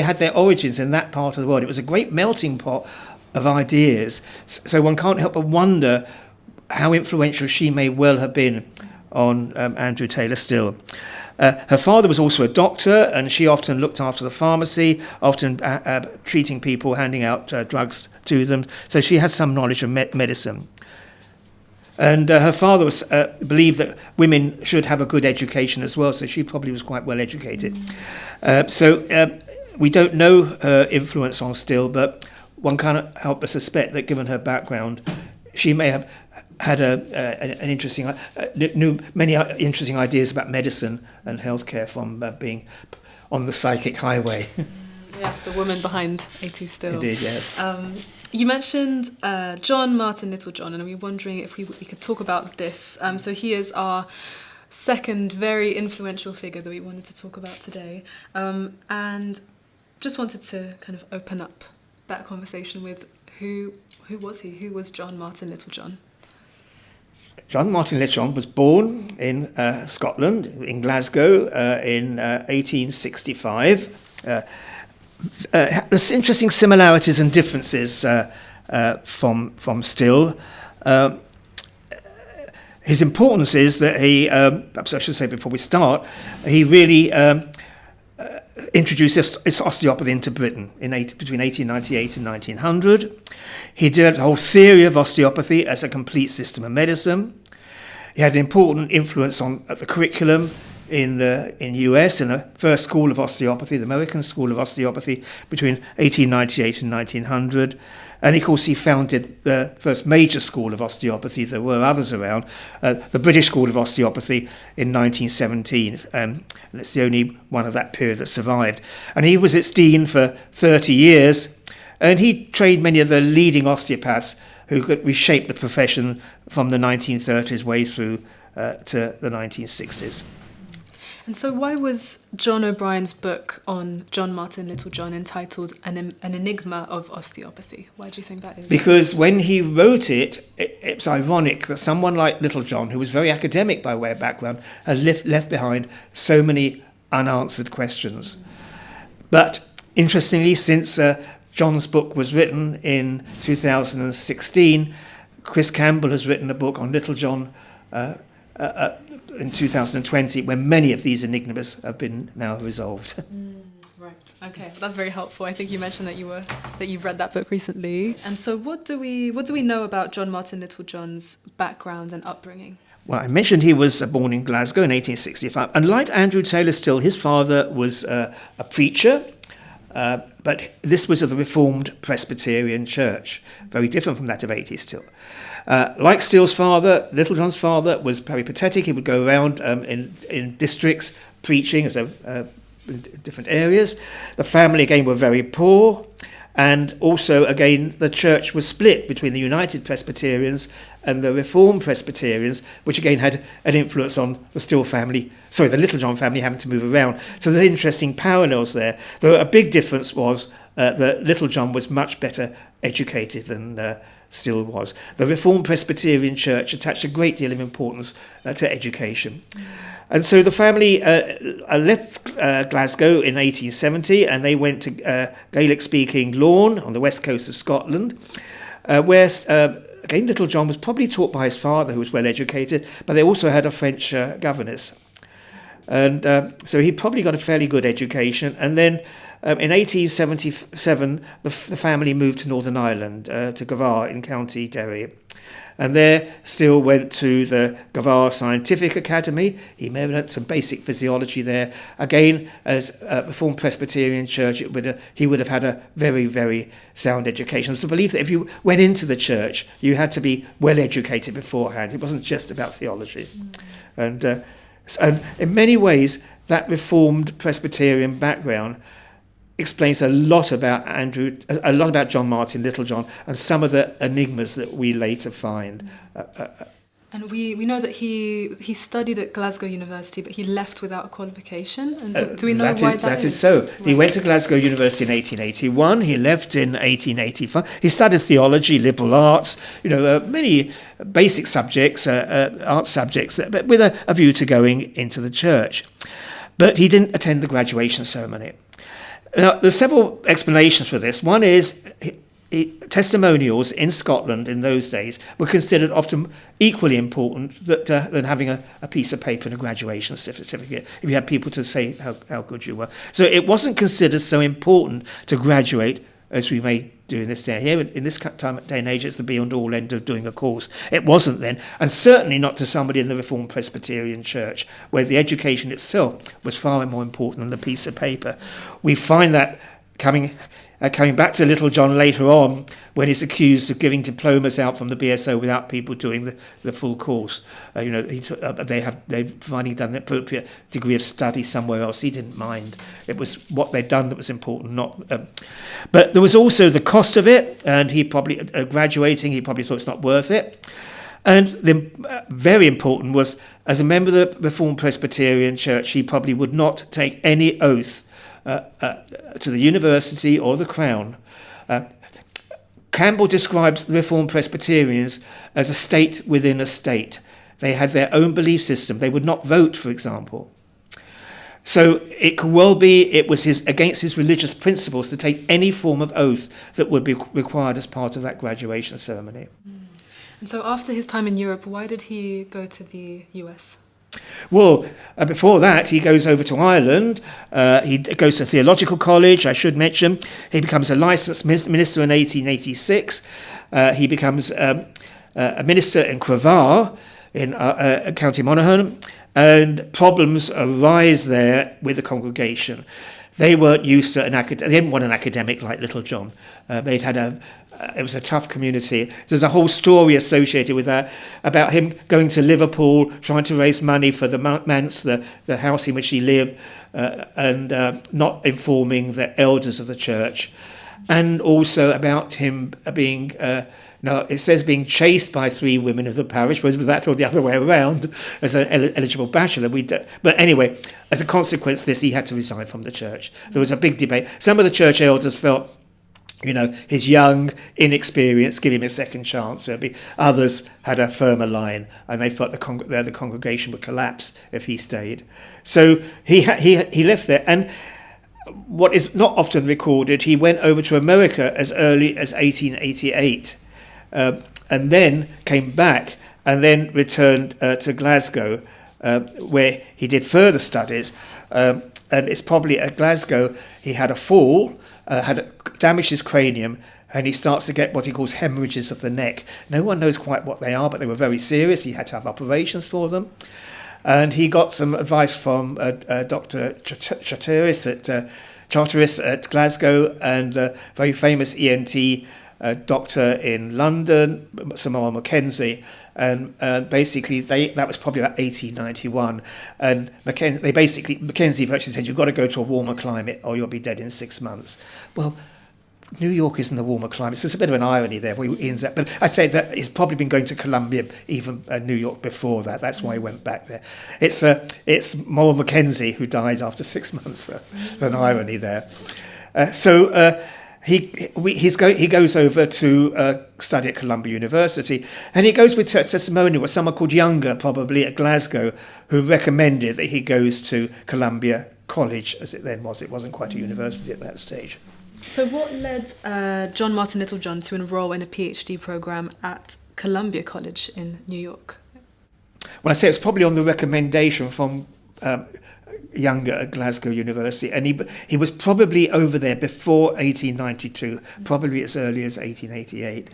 had their origins in that part of the world. It was a great melting pot of ideas. So one can't help but wonder how influential she may well have been on Andrew Taylor Still. Her father was also a doctor, and she often looked after the pharmacy, often treating people, handing out drugs to them. So she had some knowledge of medicine. And her father believed that women should have a good education as well, so she probably was quite well educated. We don't know her influence on Still, but one cannot help but suspect that given her background, she may have had an interesting, knew many interesting ideas about medicine and healthcare from being on the psychic highway. Yeah, the woman behind A.T. Still. Indeed, yes. You mentioned John Martin Littlejohn, and we were wondering if we could talk about this. So he is our second very influential figure that we wanted to talk about today, and just wanted to kind of open up that conversation with who was he? Who was John Martin Littlejohn? John Martin Littlejohn was born in Scotland, in Glasgow, in 1865. There's interesting similarities and differences from Still. His importance is that he, perhaps I should say before we start, he really introduced osteopathy into Britain between 1898 and 1900. He did a whole theory of osteopathy as a complete system of medicine. He had an important influence on the curriculum in US, in the first school of osteopathy, the American School of Osteopathy, between 1898 and 1900. And of course, he founded the first major school of osteopathy. There were others around, the British School of Osteopathy in 1917. And it's the only one of that period that survived. And he was its dean for 30 years. And he trained many of the leading osteopaths who could reshape the profession from the 1930s way through to the 1960s. And so why was John O'Brien's book on John Martin Littlejohn entitled An Enigma of Osteopathy? Why do you think that is? Because when he wrote it, it's ironic that someone like Littlejohn, who was very academic by way of background, had left behind so many unanswered questions. But interestingly, since John's book was written in 2016, Chris Campbell has written a book on Littlejohn in 2020, when many of these enigmas have been now resolved. Right. Okay, that's very helpful. I think you mentioned that you've read that book recently. And so what do we know about John Martin Littlejohn's background and upbringing? Well, I mentioned he was born in Glasgow in 1865. And like Andrew Taylor Still, his father was a preacher, but this was of the Reformed Presbyterian Church, very different from that of A.T.Still. Like Still's father, Littlejohn's father was peripatetic. He would go around in districts preaching in different areas. The family, again, were very poor. And also, again, the church was split between the United Presbyterians and the Reformed Presbyterians, which again had an influence on the Littlejohn family having to move around. So there's interesting parallels there. Though a big difference was that Littlejohn was much better educated than Still was. The Reformed Presbyterian Church attached a great deal of importance to education. And so the family left Glasgow in 1870, and they went to Gaelic-speaking Laugharne on the west coast of Scotland, where, again, Littlejohn was probably taught by his father, who was well-educated, but they also had a French governess. And so he probably got a fairly good education. And then in 1877, the family moved to Northern Ireland, to Gavar in County Derry. And there Still went to the Gavar Scientific Academy. He may have learnt some basic physiology there. Again, as a Reformed Presbyterian Church, he would have had a very, very sound education. It's a belief that if you went into the church, you had to be well educated beforehand. It wasn't just about theology. And in many ways, that Reformed Presbyterian background explains a lot about John Martin Littlejohn and some of the enigmas that we later find. And we know that he studied at Glasgow University, but he left without a qualification. And do we know why that is? That is so. Right. He went to Glasgow University in 1881. He left in 1885. He studied theology, liberal arts, many basic subjects, art subjects, but with a view to going into the church. But he didn't attend the graduation ceremony. Now, there's several explanations for this. One is testimonials in Scotland in those days were considered often equally important than having a piece of paper and a graduation certificate, if you had people to say how good you were. So it wasn't considered so important to graduate as we may do in this day here. In this day and age, it's the be and all end of doing a course. It wasn't then, and certainly not to somebody in the Reformed Presbyterian Church, where the education itself was far more important than the piece of paper. We find that coming back to Littlejohn later on, when he's accused of giving diplomas out from the BSO without people doing the full course. They've finally done the appropriate degree of study somewhere else. He didn't mind. It was what they'd done that was important, not. But there was also the cost of it, and he probably graduating. He probably thought it's not worth it. And the very important was, as a member of the Reformed Presbyterian Church, he probably would not take any oath to the university or the Crown. Campbell describes the Reformed Presbyterians as a state within a state. They had their own belief system. They would not vote, for example. So it could well be it was against his religious principles to take any form of oath that would be required as part of that graduation ceremony. And so after his time in Europe, why did he go to the US? Well, before that, he goes over to Ireland. He goes to theological college, I should mention. He becomes a licensed minister in 1886. He becomes a minister in Cravar in County Monaghan, and problems arise there with the congregation. They weren't used to they didn't want an academic like Littlejohn. They'd had it was a tough community. There's a whole story associated with that about him going to Liverpool, trying to raise money for the manse, the house in which he lived, and not informing the elders of the church. And also about him being, it says being chased by 3 women of the parish, whether it was that or the other way around, as an eligible bachelor. But anyway, as a consequence of this, he had to resign from the church. There was a big debate. Some of the church elders felt, his young inexperience, give him a second chance. Others had a firmer line, and they felt the congregation would collapse if he stayed. So he left there, and what is not often recorded, he went over to America as early as 1888, and then came back, and then returned to Glasgow, where he did further studies. and it's probably at Glasgow, he had a fall, damaged his cranium, and he starts to get what he calls hemorrhages of the neck. No one knows quite what they are, but they were very serious. He had to have operations for them. And he got some advice from Dr. Charteris at Glasgow and the very famous ENT doctor in London, Sir Morrell Mackenzie. And basically, that was probably about 1891. And Mackenzie virtually said, you've got to go to a warmer climate or you'll be dead in 6 months. Well, New York isn't a warmer climate, so there's a bit of an irony there. But I say that he's probably been going to Columbia, even New York before that. That's why he went back there. It's Morrell Mackenzie who dies after 6 months. There's an irony there. He goes over to study at Columbia University, and he goes with testimonial with someone called Younger, probably at Glasgow, who recommended that he goes to Columbia College, as it then was. It wasn't quite a university at that stage. So what led John Martin Littlejohn to enrol in a PhD program at Columbia College in New York? Well, I say it's probably on the recommendation from Younger at Glasgow University, and he was probably over there before 1892, probably as early as 1888,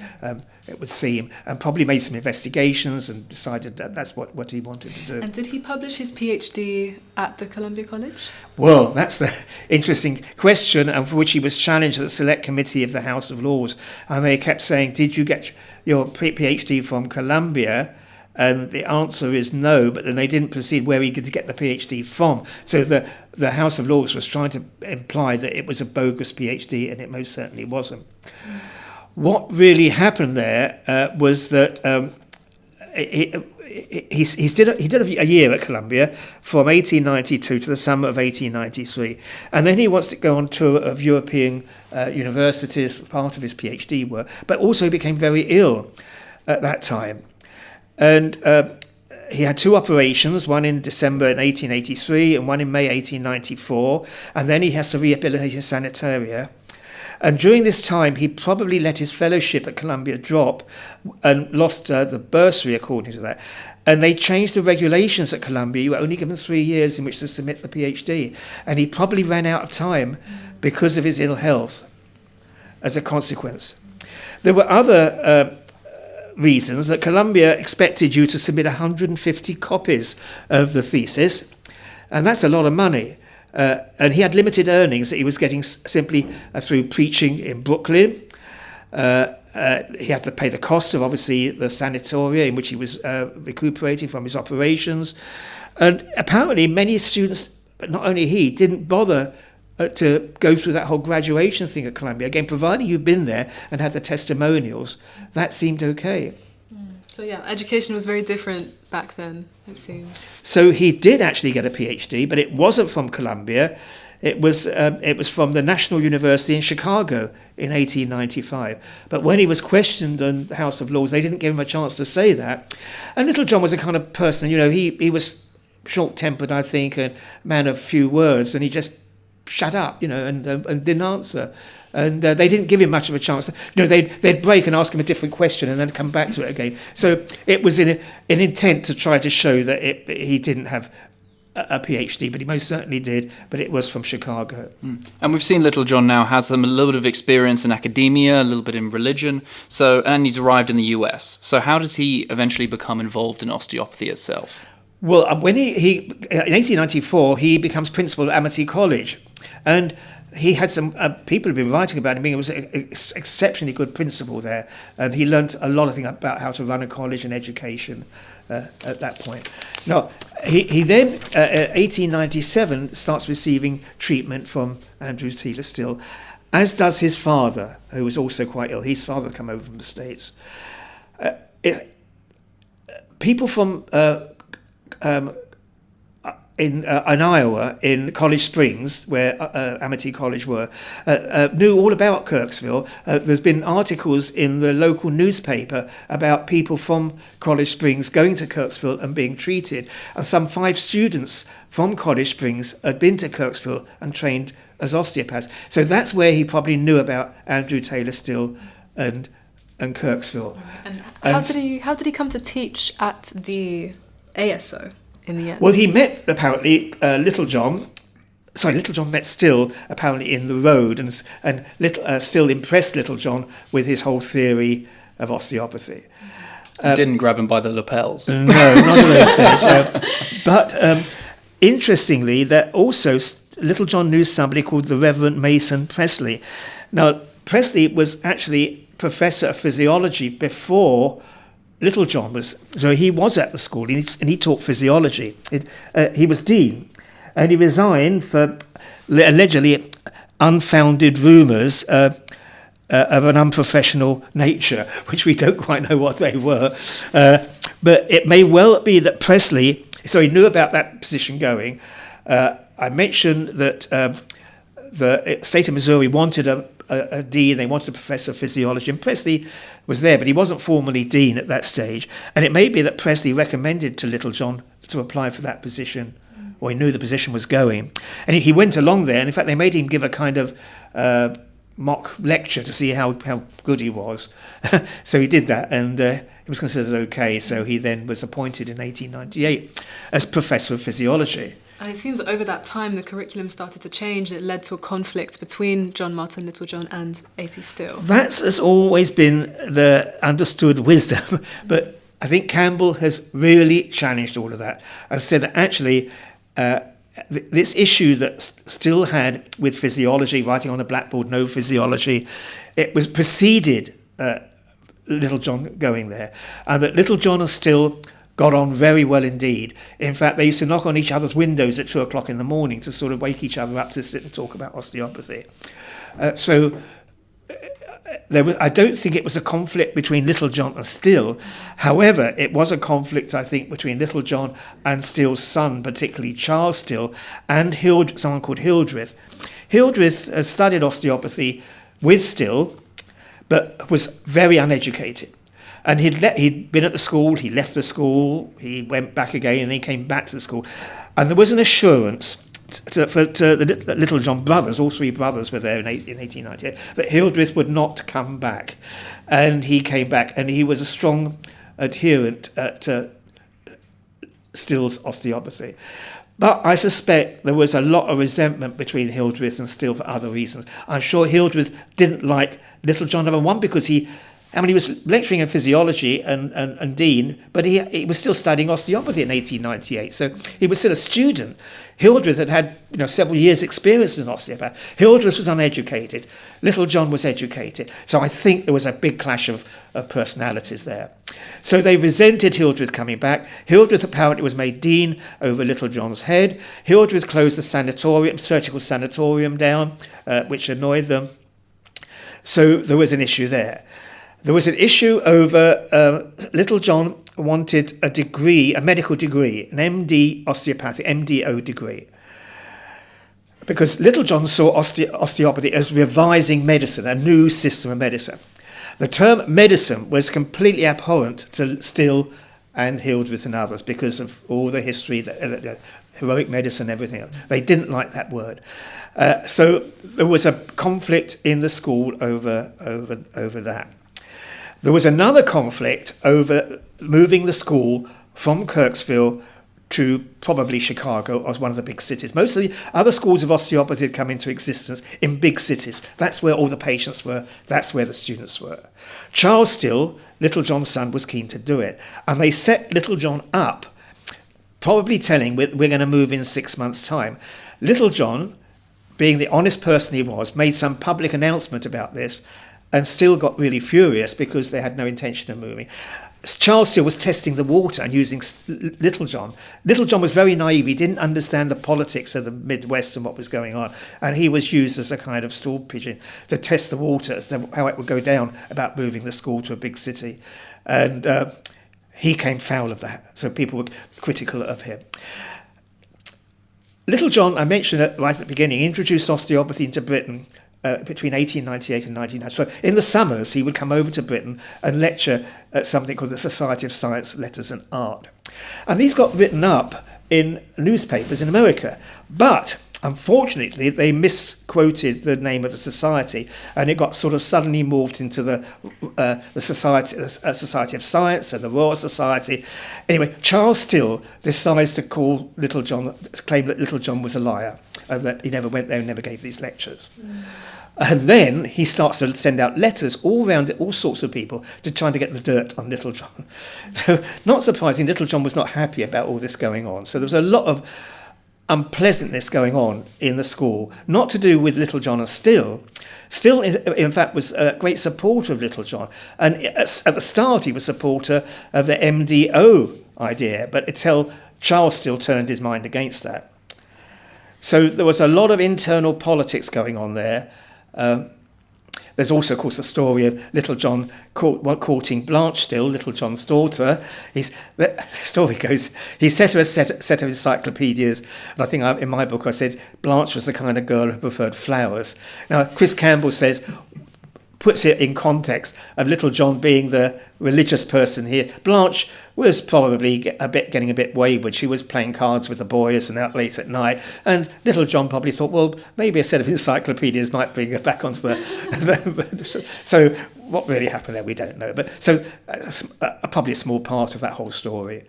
it would seem, and probably made some investigations and decided that that's what he wanted to do. And did he publish his PhD at the Columbia College? Well, that's the interesting question, and for which he was challenged at the Select Committee of the House of Lords, and they kept saying, did you get your PhD from Columbia? And the answer is no, but then they didn't proceed where he could get the PhD from. So the House of Lords was trying to imply that it was a bogus PhD, and it most certainly wasn't. What really happened there was that he did a year at Columbia from 1892 to the summer of 1893. And then he wants to go on tour of European universities, part of his PhD work, but also became very ill at that time. And he had two operations, one in December in 1883 and one in May 1894. And then he has to rehabilitate his sanitaria. And during this time, he probably let his fellowship at Columbia drop and lost the bursary, according to that. And they changed the regulations at Columbia. You were only given 3 years in which to submit the PhD. And he probably ran out of time because of his ill health as a consequence. There were other reasons that Columbia expected you to submit 150 copies of the thesis, and that's a lot of money. And he had limited earnings that he was getting simply through preaching in Brooklyn. He had to pay the costs of, obviously, the sanatoria in which he was recuperating from his operations. And apparently many students, but not only he, didn't bother to go through that whole graduation thing at Columbia. Again, providing you've been there and had the testimonials, that seemed okay. So yeah, education was very different back then, it seems. So he did actually get a PhD, but it wasn't from Columbia. It was from the National University in Chicago in 1895. But when he was questioned in the House of Lords, they didn't give him a chance to say that. And Littlejohn was a kind of person, he was short-tempered, I think, a man of few words, and he just shut up, and didn't answer. And they didn't give him much of a chance. They'd break and ask him a different question and then come back to it again. So it was in an intent to try to show that he didn't have a PhD, but he most certainly did, but it was from Chicago. And we've seen Littlejohn now has a little bit of experience in academia, a little bit in religion, and he's arrived in the US. So how does he eventually become involved in osteopathy itself? Well, when he in 1894, he becomes principal at Amity College, and he had some people who've been writing about him. He was an exceptionally good principal there, and he learnt a lot of things about how to run a college and education at that point. Now, he then, 1897, starts receiving treatment from Andrew Taylor Still, as does his father, who was also quite ill. His father had come over from the States. People from in Iowa, in College Springs, where Amity College were, knew all about Kirksville. There's been articles in the local newspaper about people from College Springs going to Kirksville and being treated. And some 5 students from College Springs had been to Kirksville and trained as osteopaths. So that's where he probably knew about Andrew Taylor Still and Kirksville. And how did he come to teach at the ASO? In the end. Well, he met, apparently, Littlejohn Littlejohn met Still apparently in the road, and Still impressed Littlejohn with his whole theory of osteopathy. Didn't grab him by the lapels. No, not at those stage. But interestingly, that also Littlejohn knew somebody called the Reverend Mason Presley. Now, Presley was actually professor of physiology before Littlejohn was. So he was at the school, and he taught physiology. He was dean, and he resigned for allegedly unfounded rumours of an unprofessional nature, which we don't quite know what they were. But it may well be that Presley, so he knew about that position going. I mentioned that the state of Missouri wanted a dean, they wanted a professor of physiology, and Presley was there, but he wasn't formally dean at that stage. And it may be that Presley recommended to Littlejohn to apply for that position, or he knew the position was going. And he went along there, and in fact they made him give a kind of mock lecture to see how good he was. So he did that, and he was considered okay, so he then was appointed in 1898 as professor of physiology. And it seems that over that time the curriculum started to change. It led to a conflict between John Martin Littlejohn and A.T.Still. That has always been the understood wisdom, but I think Campbell has really challenged all of that and said that actually this issue that Still had with physiology, writing on a blackboard, no physiology, it was preceded Littlejohn going there, and that Littlejohn and Still got on very well indeed. In fact, they used to knock on each other's windows at 2 o'clock in the morning to sort of wake each other up to sit and talk about osteopathy. I don't think it was a conflict between Littlejohn and Still. However, it was a conflict, I think, between Littlejohn and Still's son, particularly Charles Still, and someone called Hildreth. Hildreth studied osteopathy with Still, but was very uneducated. And he'd been at the school, he left the school, he went back again, and then he came back to the school. And there was an assurance to the Littlejohn brothers, all three brothers were there in 1898, that Hildreth would not come back. And he came back, and he was a strong adherent to Still's osteopathy. But I suspect there was a lot of resentment between Hildreth and Still for other reasons. I'm sure Hildreth didn't like Littlejohn, number one, because he was lecturing in physiology and dean, but he was still studying osteopathy in 1898, so he was still a student. Hildreth had several years' experience as an osteopath. Hildreth was uneducated. Littlejohn was educated. So I think there was a big clash of personalities there. So they resented Hildreth coming back. Hildreth apparently was made dean over Littlejohn's head. Hildreth closed the surgical sanatorium down, which annoyed them. So there was an issue there. There was an issue over Littlejohn wanted a medical degree, an MD osteopathy, MDO degree. Because Littlejohn saw osteopathy as revising medicine, a new system of medicine. The term medicine was completely abhorrent to Still and Hildreth and others because of all the history, the heroic medicine, everything else. They didn't like that word. So there was a conflict in the school over that. There was another conflict over moving the school from Kirksville to probably Chicago, or one of the big cities. Most of the other schools of osteopathy had come into existence in big cities. That's where all the patients were. That's where the students were. Charles Still, Littlejohn's son, was keen to do it. And they set Littlejohn up, probably telling we're going to move in 6 months' time. Littlejohn, being the honest person he was, made some public announcement about this, and Still got really furious because they had no intention of moving. Charles Still was testing the water and using Littlejohn. Littlejohn was very naive. He didn't understand the politics of the Midwest and what was going on. And he was used as a kind of stool pigeon to test the water as to how it would go down about moving the school to a big city. And he came foul of that. So people were critical of him. Littlejohn, I mentioned it right at the beginning, introduced osteopathy into Britain between 1898 and 1900. So in the summers, he would come over to Britain and lecture at something called the Society of Science, Letters and Art. And these got written up in newspapers in America. But Unfortunately, they misquoted the name of the society, and it got sort of suddenly morphed into the Society of Science and the Royal Society. Anyway, Charles Still decides to claim that Littlejohn was a liar, and that he never went there and never gave these lectures. And then he starts to send out letters all around all sorts of people to try to get the dirt on Littlejohn. So, not surprising, Littlejohn was not happy about all this going on. So there was a lot of unpleasantness going on in the school, not to do with Littlejohn and Still. Still, in fact, was a great supporter of Littlejohn. And at the start, he was a supporter of the MDO idea, but until Charles Still turned his mind against that. So there was a lot of internal politics going on there. There's also, of course, the story of Littlejohn courting Blanche Still, Littlejohn's daughter. The story goes, he set her a set of encyclopedias, and I think in my book I said Blanche was the kind of girl who preferred flowers. Now, Chris Campbell puts it in context of Littlejohn being the religious person here. Blanche was probably getting a bit wayward. She was playing cards with the boys and out late at night. And Littlejohn probably thought, well, maybe a set of encyclopedias might bring her back onto the... So what really happened there, we don't know. But so probably a small part of that whole story.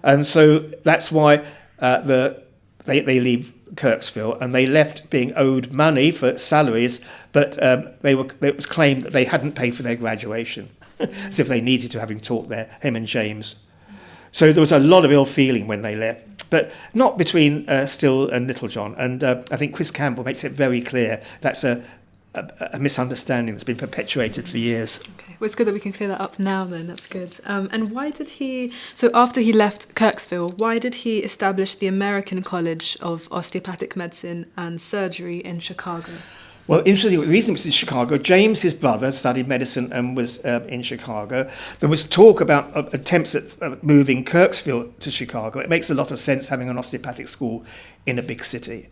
And so that's why they leave Kirksville, and they left being owed money for salaries, but it was claimed that they hadn't paid for their graduation, as if they needed to, having taught there, him and James. So there was a lot of ill feeling when they left, but not between Still and Littlejohn. And I think Chris Campbell makes it very clear that's a misunderstanding that's been perpetuated for years. Okay, well, it's good that we can clear that up now then, that's good. And why did so after he left Kirksville, why did he establish the American College of Osteopathic Medicine and Surgery in Chicago? Well, interestingly, the reason it was in Chicago, James, his brother, studied medicine and was in Chicago. There was talk about attempts at moving Kirksville to Chicago. It makes a lot of sense having an osteopathic school in a big city.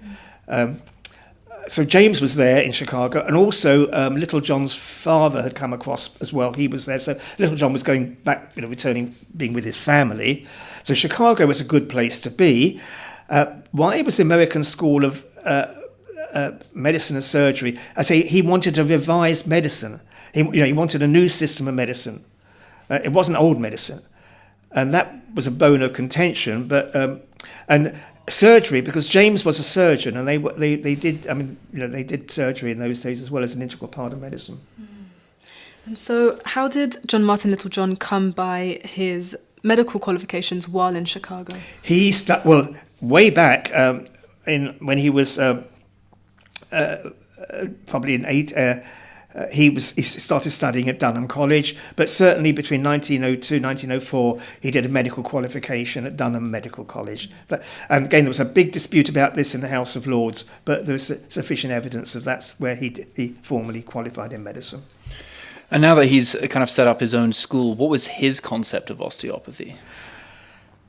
So James was there in Chicago, and also Littlejohn's father had come across as well. He was there, so Littlejohn was going back, returning, being with his family. So Chicago was a good place to be. Why it was the American School of Medicine and Surgery? I say he wanted to revise medicine. He wanted a new system of medicine. It wasn't old medicine, and that was a bone of contention. But and surgery, because James was a surgeon, and they did surgery in those days as well as an integral part of medicine. And so, how did John Martin Littlejohn come by his medical qualifications while in Chicago? He way back when he was probably in he started studying at Dunham College, but certainly between 1902 and 1904 he did a medical qualification at Dunham Medical College. And again, there was a big dispute about this in the House of Lords, but there was sufficient evidence that that's where he formally qualified in medicine. And now that he's kind of set up his own school, what was his concept of osteopathy?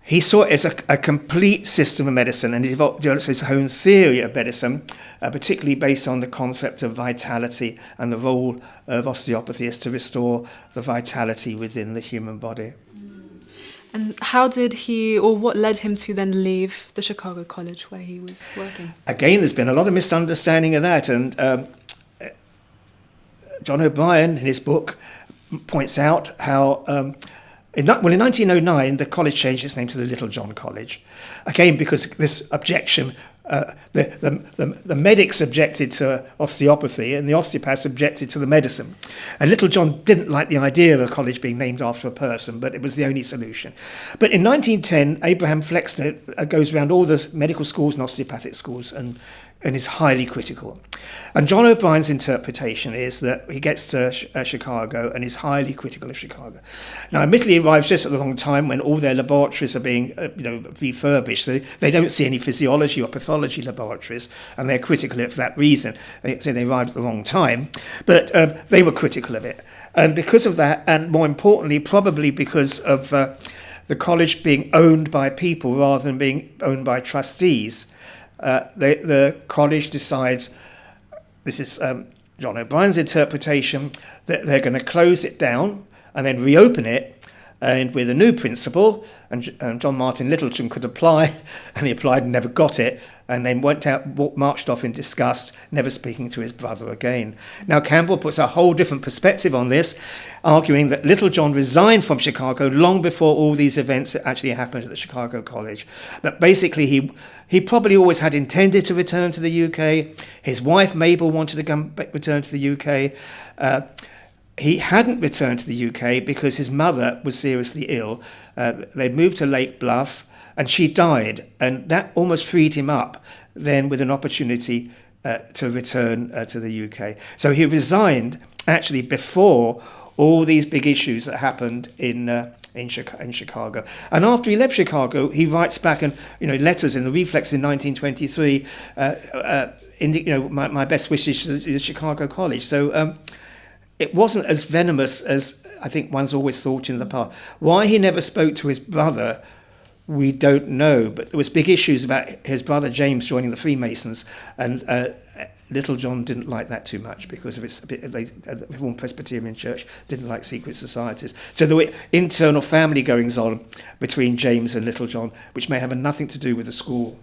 He saw it as a complete system of medicine, and he developed his own theory of medicine, particularly based on the concept of vitality, and the role of osteopathy is to restore the vitality within the human body. And how did what led him to then leave the Chicago College where he was working? Again, there's been a lot of misunderstanding of that, and John O'Brien, in his book, points out how... in 1909, the college changed its name to the Littlejohn College. Again, because this objection, the medics objected to osteopathy and the osteopaths objected to the medicine. And Littlejohn didn't like the idea of a college being named after a person, but it was the only solution. But in 1910, Abraham Flexner goes around all the medical schools and osteopathic schools and is highly critical. And John O'Brien's interpretation is that he gets to Chicago and is highly critical of Chicago. Now, admittedly, he arrives just at the wrong time when all their laboratories are being refurbished. So they don't see any physiology or pathology laboratories, and they're critical of it for that reason. They say they arrived at the wrong time, but they were critical of it. And because of that, and more importantly, probably because of the college being owned by people rather than being owned by trustees, the college decides, this is John O'Brien's interpretation, that they're going to close it down and then reopen it, and with a new principal, and John Martin Littlejohn could apply, and he applied and never got it, and then marched off in disgust, never speaking to his brother again. Now, Campbell puts a whole different perspective on this, arguing that Littlejohn resigned from Chicago long before all these events that actually happened at the Chicago College. That basically he probably always had intended to return to the UK. His wife, Mabel, wanted to return to the UK. He hadn't returned to the UK because his mother was seriously ill. They'd moved to Lake Bluff, and she died, and that almost freed him up then with an opportunity to return to the UK. So he resigned actually before all these big issues that happened in Chicago. And after he left Chicago, he writes back and letters in the Reflex in 1923. My best wishes to the Chicago College. So it wasn't as venomous as I think one's always thought in the past. Why he never spoke to his brother, we don't know. But there was big issues about his brother James joining the Freemasons, and Littlejohn didn't like that too much because of the Reformed Presbyterian Church didn't like secret societies. So there were internal family goings on between James and Littlejohn, which may have nothing to do with the school.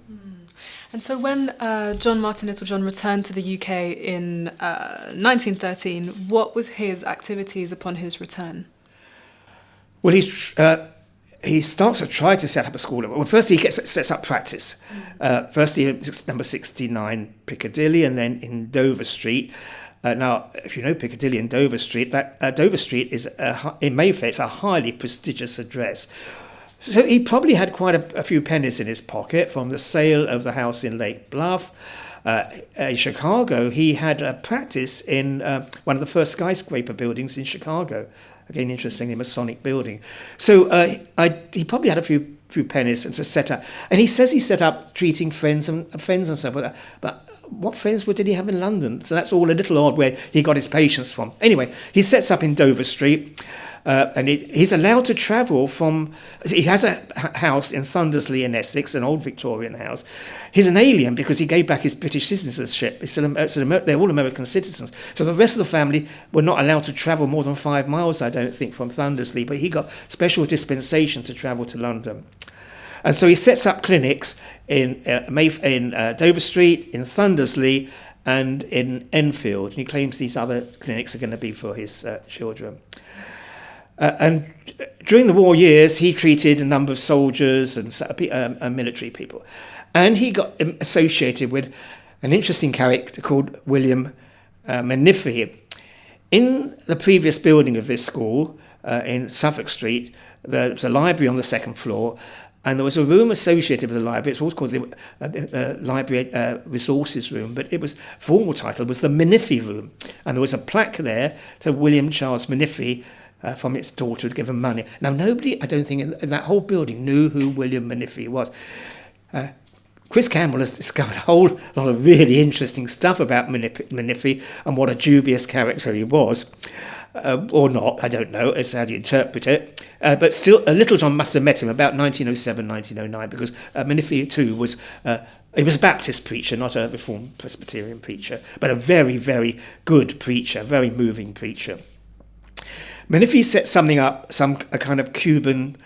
And so when John Martin Littlejohn returned to the UK in 1913, what was his activities upon his return? Well, he starts to try to set up a school. Well, first he sets up practice. Firstly, number 69 Piccadilly, and then in Dover Street. Now, if you know Piccadilly and Dover Street, Dover Street is in Mayfair. It's a highly prestigious address. So he probably had quite a few pennies in his pocket from the sale of the house in Lake Bluff. In Chicago, he had a practice in one of the first skyscraper buildings in Chicago. Again, interestingly, a Masonic building. So he probably had a few pennies and to set up. And he says he set up treating friends and stuff like that. But what friends did he have in London? So that's all a little odd where he got his patients from. Anyway, he sets up in Dover Street. And he's allowed to travel from... He has a house in Thundersley in Essex, an old Victorian house. He's an alien because he gave back his British citizenship. They're all American citizens. So the rest of the family were not allowed to travel more than 5 miles, I don't think, from Thundersley. But he got special dispensation to travel to London. And so he sets up clinics in Dover Street, in Thundersley, and in Enfield. And he claims these other clinics are going to be for his children. And during the war years, he treated a number of soldiers and military people. And he got associated with an interesting character called William Menifee. In the previous building of this school, in Suffolk Street, there was a library on the second floor, and there was a room associated with the library. It's always called the Library Resources Room, but it was formal title was the Menifee Room. And there was a plaque there to William Charles Menifee, from its daughter to give him money. Now, nobody, I don't think, in that whole building knew who William Menifee was. Chris Campbell has discovered a whole lot of really interesting stuff about Menifee and what a dubious character he was. Or not, I don't know, as how do you interpret it. But still, Littlejohn must have met him about 1907, 1909, because Menifee too was... he was a Baptist preacher, not a Reformed Presbyterian preacher, but a very, very good preacher, very moving preacher. Menifee set something up, a kind of Cuban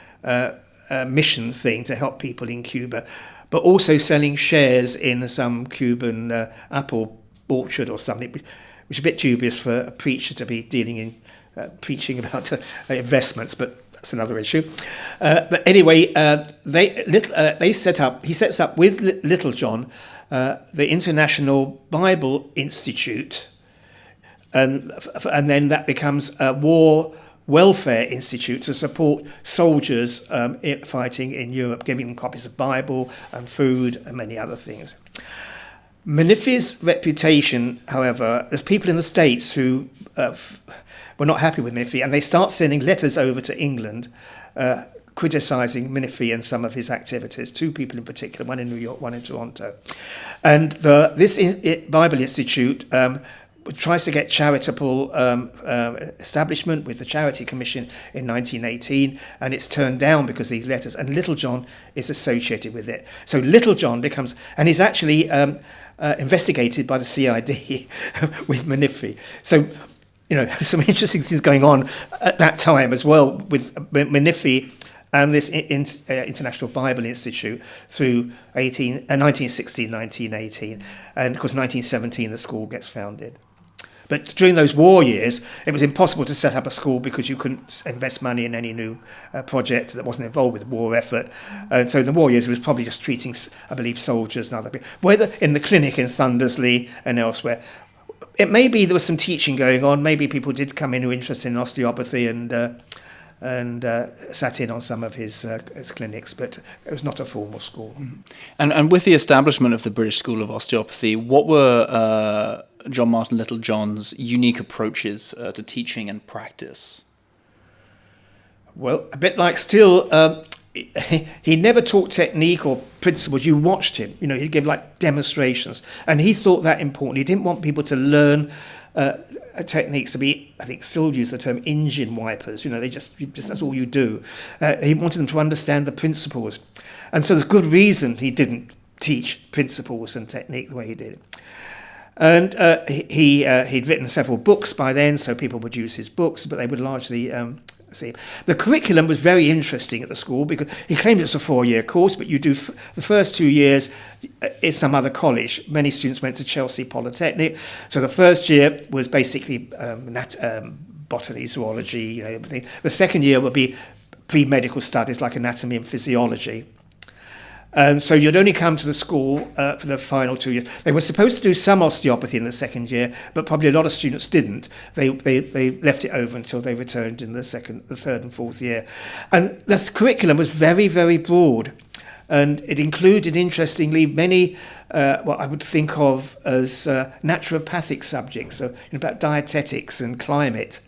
mission thing to help people in Cuba, but also selling shares in some Cuban apple orchard or something, which is a bit dubious for a preacher to be dealing in preaching about investments, but that's another issue. But anyway, he sets up with Littlejohn the International Bible Institute. And then that becomes a war welfare institute to support soldiers fighting in Europe, giving them copies of Bible and food and many other things. Menifee's reputation, however, there's people in the States who were not happy with Menifee, and they start sending letters over to England criticising Menifee and some of his activities. 2 people in particular, one in New York, one in Toronto. And this Bible Institute tries to get charitable establishment with the Charity Commission in 1918, and it's turned down because of these letters, and Littlejohn is associated with it. So Littlejohn becomes, and he's actually investigated by the CID with Menifee. So, some interesting things going on at that time as well with Menifee and this International Bible Institute through 1916, 1918. And of course, 1917, the school gets founded. But during those war years, it was impossible to set up a school because you couldn't invest money in any new project that wasn't involved with the war effort. And so in the war years, it was probably just treating, I believe, soldiers and other people, whether in the clinic in Thundersley and elsewhere. It may be there was some teaching going on. Maybe people did come in who were interested in osteopathy and sat in on some of his clinics, but it was not a formal school. And with the establishment of the British School of Osteopathy, what were John Martin Littlejohn's unique approaches to teaching and practice? Well, a bit like Still, he never taught technique or principles. You watched him. He'd give like demonstrations, and he thought that important. He didn't want people to learn techniques to be, I think, still use the term engine wipers. They just that's all you do. He wanted them to understand the principles, and so there's good reason he didn't teach principles and technique the way he did. And he'd written several books by then, so people would use his books, but they would largely see. The curriculum was very interesting at the school because he claimed it was a 4-year course, but you do the first 2 years in some other college. Many students went to Chelsea Polytechnic, so the first year was basically botany, zoology, everything. The second year would be pre-medical studies like anatomy and physiology. And so you'd only come to the school for the final 2 years. They were supposed to do some osteopathy in the second year, but probably a lot of students didn't. They left it over until they returned in the third and fourth year. And the curriculum was very, very broad. And it included, interestingly, many what I would think of as naturopathic subjects, so about dietetics and climate.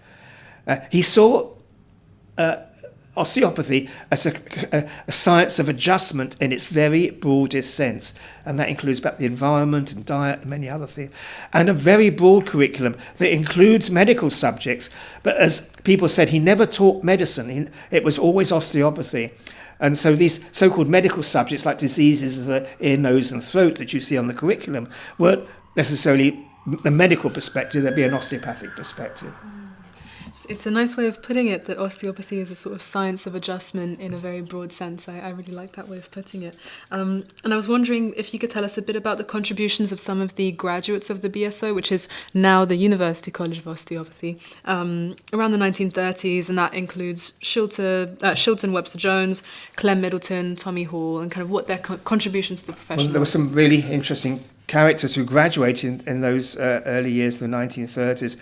He saw osteopathy as a science of adjustment in its very broadest sense, and that includes about the environment and diet and many other things, and a very broad curriculum that includes medical subjects. But as people said, he never taught medicine. It was always osteopathy. And so these so-called medical subjects like diseases of the ear, nose and throat that you see on the curriculum weren't necessarily the medical perspective, there'd be an osteopathic perspective. It's a nice way of putting it, that osteopathy is a sort of science of adjustment in a very broad sense. I really like that way of putting it. And I was wondering if you could tell us a bit about the contributions of some of the graduates of the BSO, which is now the University College of Osteopathy, around the 1930s, and that includes Shilton Webster-Jones, Clem Middleton, Tommy Hall, and kind of what their contributions to the profession. Well, there were some really interesting characters who graduated in those early years of the 1930s.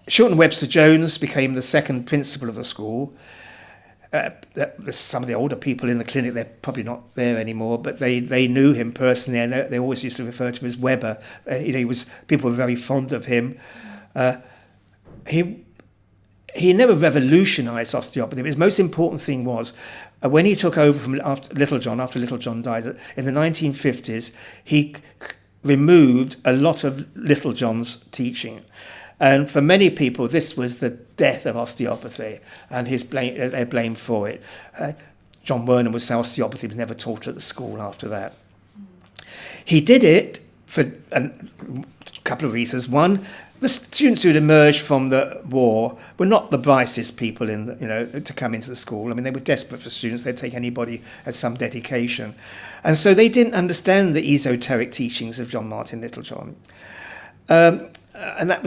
Shilton Webster-Jones became the second principal of the school. Some of the older people in the clinic, they're probably not there anymore, but they knew him personally, and they always used to refer to him as Weber. People were very fond of him. He never revolutionised osteopathy. His most important thing was when he took over from after Littlejohn died in the 1950s, he removed a lot of Littlejohn's teaching. And for many people, this was the death of osteopathy, and they're blamed for it. John Wernham would say osteopathy was never taught at the school after that. He did it for a couple of reasons. One, the students who'd emerged from the war were not the brightest people to come into the school. I mean, they were desperate for students. They'd take anybody who had some dedication. And so they didn't understand the esoteric teachings of John Martin Littlejohn. And that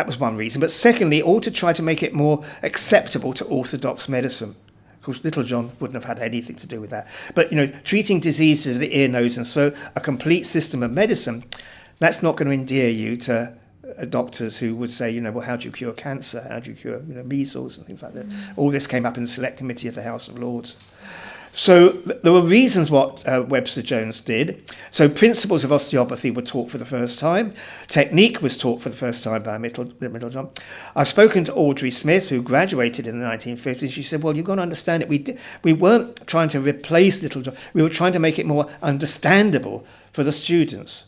was one reason. But secondly, all to try to make it more acceptable to orthodox medicine. Of course, Littlejohn wouldn't have had anything to do with that. But, treating diseases of the ear, nose and throat, a complete system of medicine, that's not going to endear you to doctors who would say, well, how do you cure cancer? How do you cure measles and things like that? All this came up in the Select Committee of the House of Lords. So there were reasons what Webster-Jones did. So principles of osteopathy were taught for the first time. Technique was taught for the first time by Littlejohn. I've spoken to Audrey Smith, who graduated in the 1950s. She said, well, you've got to understand it. We weren't trying to replace Littlejohn. We were trying to make it more understandable for the students.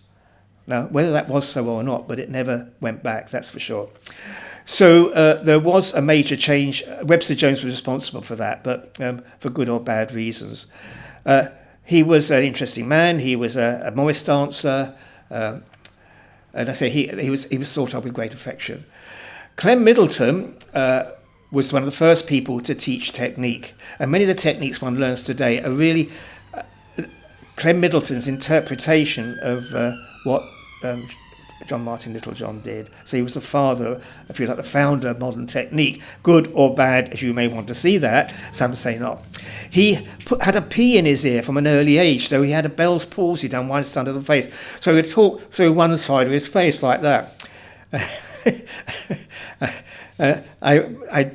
Now, whether that was so or not, but it never went back, that's for sure. So there was a major change. Webster-Jones was responsible for that, but for good or bad reasons. He was an interesting man. He was a Morris dancer, and I say he was thought of with great affection. Clem Middleton was one of the first people to teach technique. And many of the techniques one learns today are really Clem Middleton's interpretation of what John Martin Littlejohn did. So he was the father, if you like, the founder of modern technique, good or bad, as you may want to see that. Some say not. He had a P in his ear from an early age, so he had a Bell's palsy down one side of the face. So he would talk through one side of his face like that. I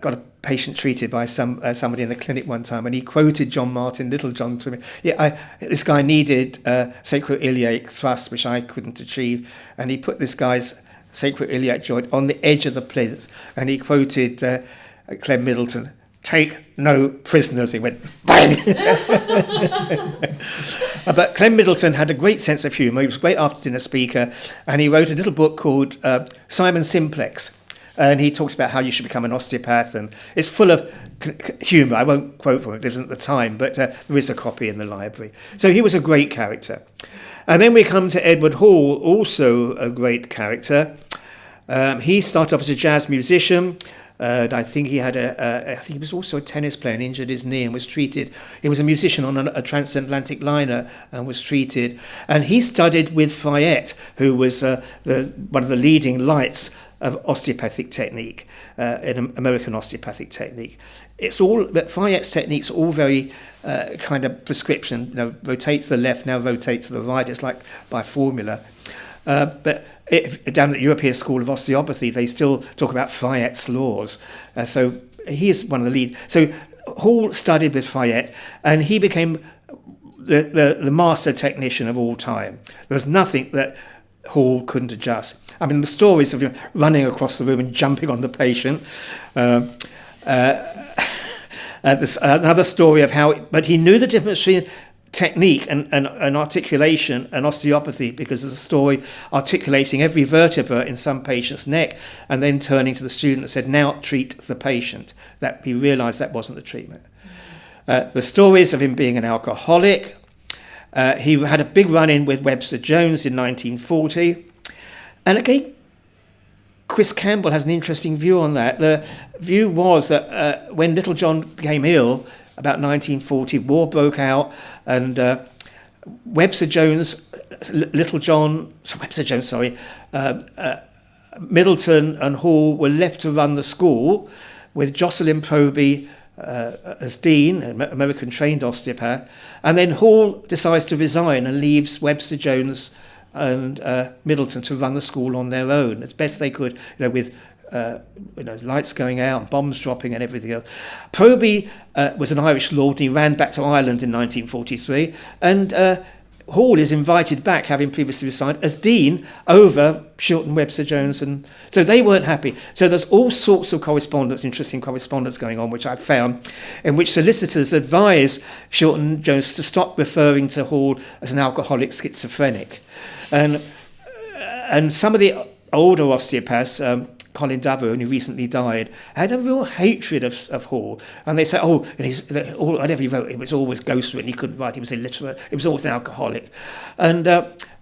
got a patient treated by somebody in the clinic one time, and he quoted John Martin Littlejohn to me. This guy needed sacroiliac thrust, which I couldn't achieve, and he put this guy's sacroiliac joint on the edge of the plinth, and he quoted Clem Middleton, "Take no prisoners." He went bang. But Clem Middleton had a great sense of humour. He was a great after-dinner speaker, and he wrote a little book called Simon Simplex. And he talks about how you should become an osteopath, and it's full of humour. I won't quote from it, there isn't the time, but there is a copy in the library. So he was a great character. And then we come to Edward Hall, also a great character. He started off as a jazz musician. I think he had I think he was also a tennis player and injured his knee and was treated. He was a musician on a transatlantic liner and was treated. And he studied with Fayette, who was one of the leading lights of osteopathic technique, in American osteopathic technique. But Fayette's techniques are all very kind of prescription. Rotate to the left, now rotate to the right. It's like by formula. But down at the European School of Osteopathy, they still talk about Fayette's laws. So he is one of the lead. So Hall studied with Fayette, and he became the master technician of all time. There was nothing that Hall couldn't adjust. I mean, the stories of him running across the room and jumping on the patient. Another story of how, but he knew the difference between technique and articulation and osteopathy, because there's a story articulating every vertebra in some patient's neck and then turning to the student and said, "Now treat the patient." That he realised that wasn't the treatment. The stories of him being an alcoholic. He had a big run-in with Webster Jones in 1940. And again, Chris Campbell has an interesting view on that. The view was that when Littlejohn became ill, about 1940, war broke out, and Middleton and Hall were left to run the school with Jocelyn Proby as dean, an American-trained osteopath, and then Hall decides to resign and leaves Webster Jones and Middleton to run the school on their own as best they could, with lights going out and bombs dropping and everything else. Proby was an Irish lord, and he ran back to Ireland in 1943, and Hall is invited back, having previously resigned, as dean over Shilton, Webster Jones, and so they weren't happy. So there's all sorts of correspondence, interesting correspondence going on, which I've found, in which solicitors advise Shilton Jones to stop referring to Hall as an alcoholic schizophrenic. And some of the older osteopaths, Colin Davoon, who recently died, had a real hatred of Hall. And they say, whatever he wrote, it was always ghost-written. He couldn't write. He was illiterate. He was always an alcoholic. And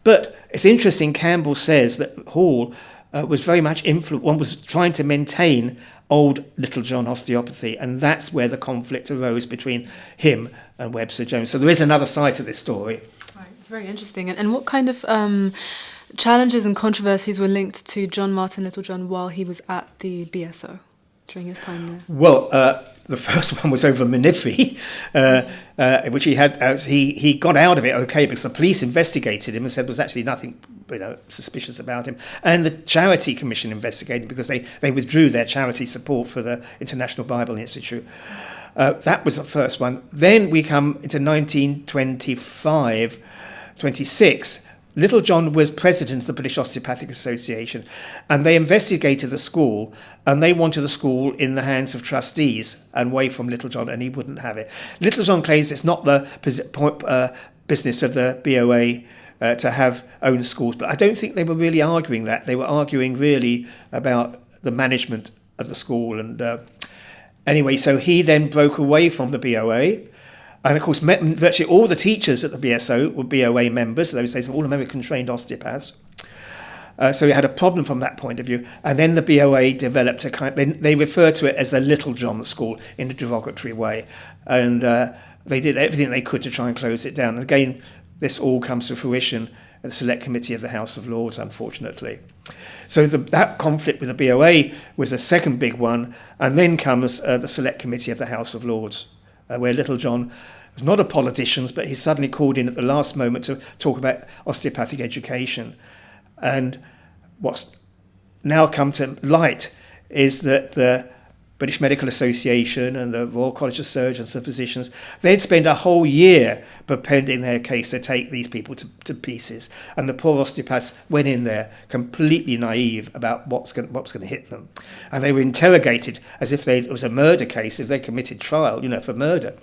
but it's interesting, Campbell says that Hall was very much influenced. One was trying to maintain old Littlejohn osteopathy, and that's where the conflict arose between him and Webster Jones. So there is another side to this story. Right, it's very interesting. And what kind of challenges and controversies were linked to John Martin Littlejohn while he was at the BSO during his time there? Well, the first one was over Menifee, which he had. He got out of it okay because the police investigated him and said there was actually nothing suspicious about him, and the Charity Commission investigated because they withdrew their charity support for the International Bible Institute. That was the first one. Then we come into 1925-26. Littlejohn was president of the British Osteopathic Association, and they investigated the school, and they wanted the school in the hands of trustees and away from Littlejohn, and he wouldn't have it. Littlejohn claims it's not the business of the BOA to have own schools, but I don't think they were really arguing that. They were arguing really about the management of the school. And anyway, so he then broke away from the BOA. And of course, virtually all the teachers at the BSO were BOA members. Those days, all American-trained osteopaths. So we had a problem from that point of view. And then the BOA developed a kind. They referred to it as the Littlejohn school in a derogatory way, and they did everything they could to try and close it down. And again, this all comes to fruition at the Select Committee of the House of Lords, unfortunately. So that conflict with the BOA was the second big one, and then comes the Select Committee of the House of Lords, where Littlejohn was not a politician, but he's suddenly called in at the last moment to talk about osteopathic education. And what's now come to light is that the British Medical Association and the Royal College of Surgeons and Physicians, they'd spend a whole year preparing their case to take these people to pieces. And the poor osteopaths went in there completely naive about what's going to hit them. And they were interrogated as if it was a murder case, if they committed trial, for murder.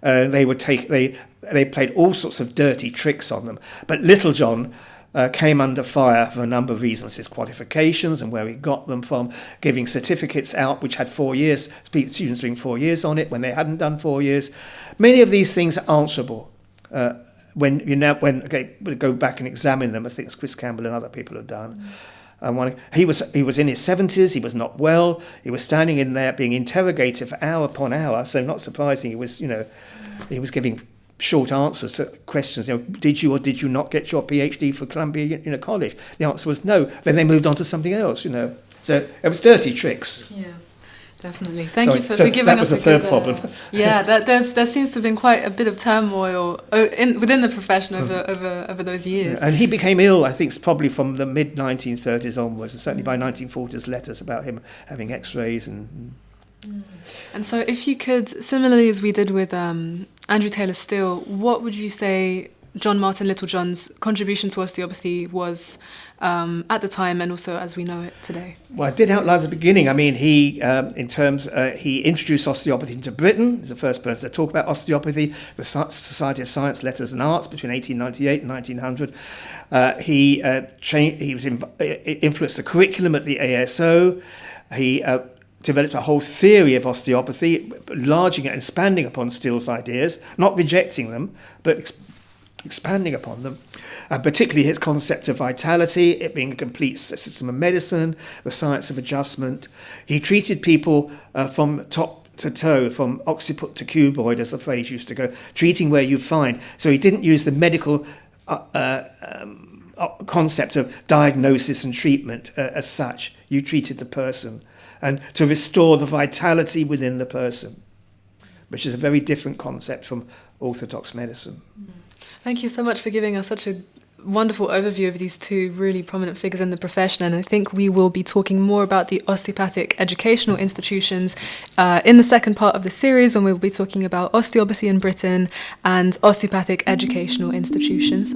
They played all sorts of dirty tricks on them. But Littlejohn came under fire for a number of reasons, his qualifications and where he got them from, giving certificates out which had 4 years, students doing 4 years on it when they hadn't done 4 years. Many of these things are answerable when we go back and examine them, as I think Chris Campbell and other people have done. He was in his 70s, he was not well, he was standing in there being interrogated for hour upon hour, so not surprising he was giving short answers to questions. Did you or did you not get your PhD for Columbia College? The answer was no. Then they moved on to something else. So it was dirty tricks. Yeah, definitely. Thank you for giving that us was the third problem. There seems to have been quite a bit of turmoil within the profession over those years. Yeah, and he became ill, I think, probably from the mid 1930s onwards, and certainly by 1940s letters about him having X-rays and. And so, if you could, similarly as we did with Andrew Taylor Still, what would you say John Martin Littlejohn's contribution to osteopathy was at the time, and also as we know it today? Well, I did outline at the beginning. I mean, he introduced osteopathy into Britain. He's the first person to talk about osteopathy. The Society of Science, Letters and Arts between 1898 and 1900. He influenced the curriculum at the ASO. He developed a whole theory of osteopathy, enlarging it and expanding upon Still's ideas, not rejecting them, but expanding upon them. Particularly his concept of vitality, it being a complete system of medicine, the science of adjustment. He treated people from top to toe, from occiput to cuboid, as the phrase used to go, treating where you find. So he didn't use the medical concept of diagnosis and treatment as such. You treated the person. And to restore the vitality within the person, which is a very different concept from orthodox medicine. Thank you so much for giving us such a wonderful overview of these two really prominent figures in the profession, and I think we will be talking more about the osteopathic educational institutions in the second part of the series, when we will be talking about osteopathy in Britain and osteopathic educational institutions.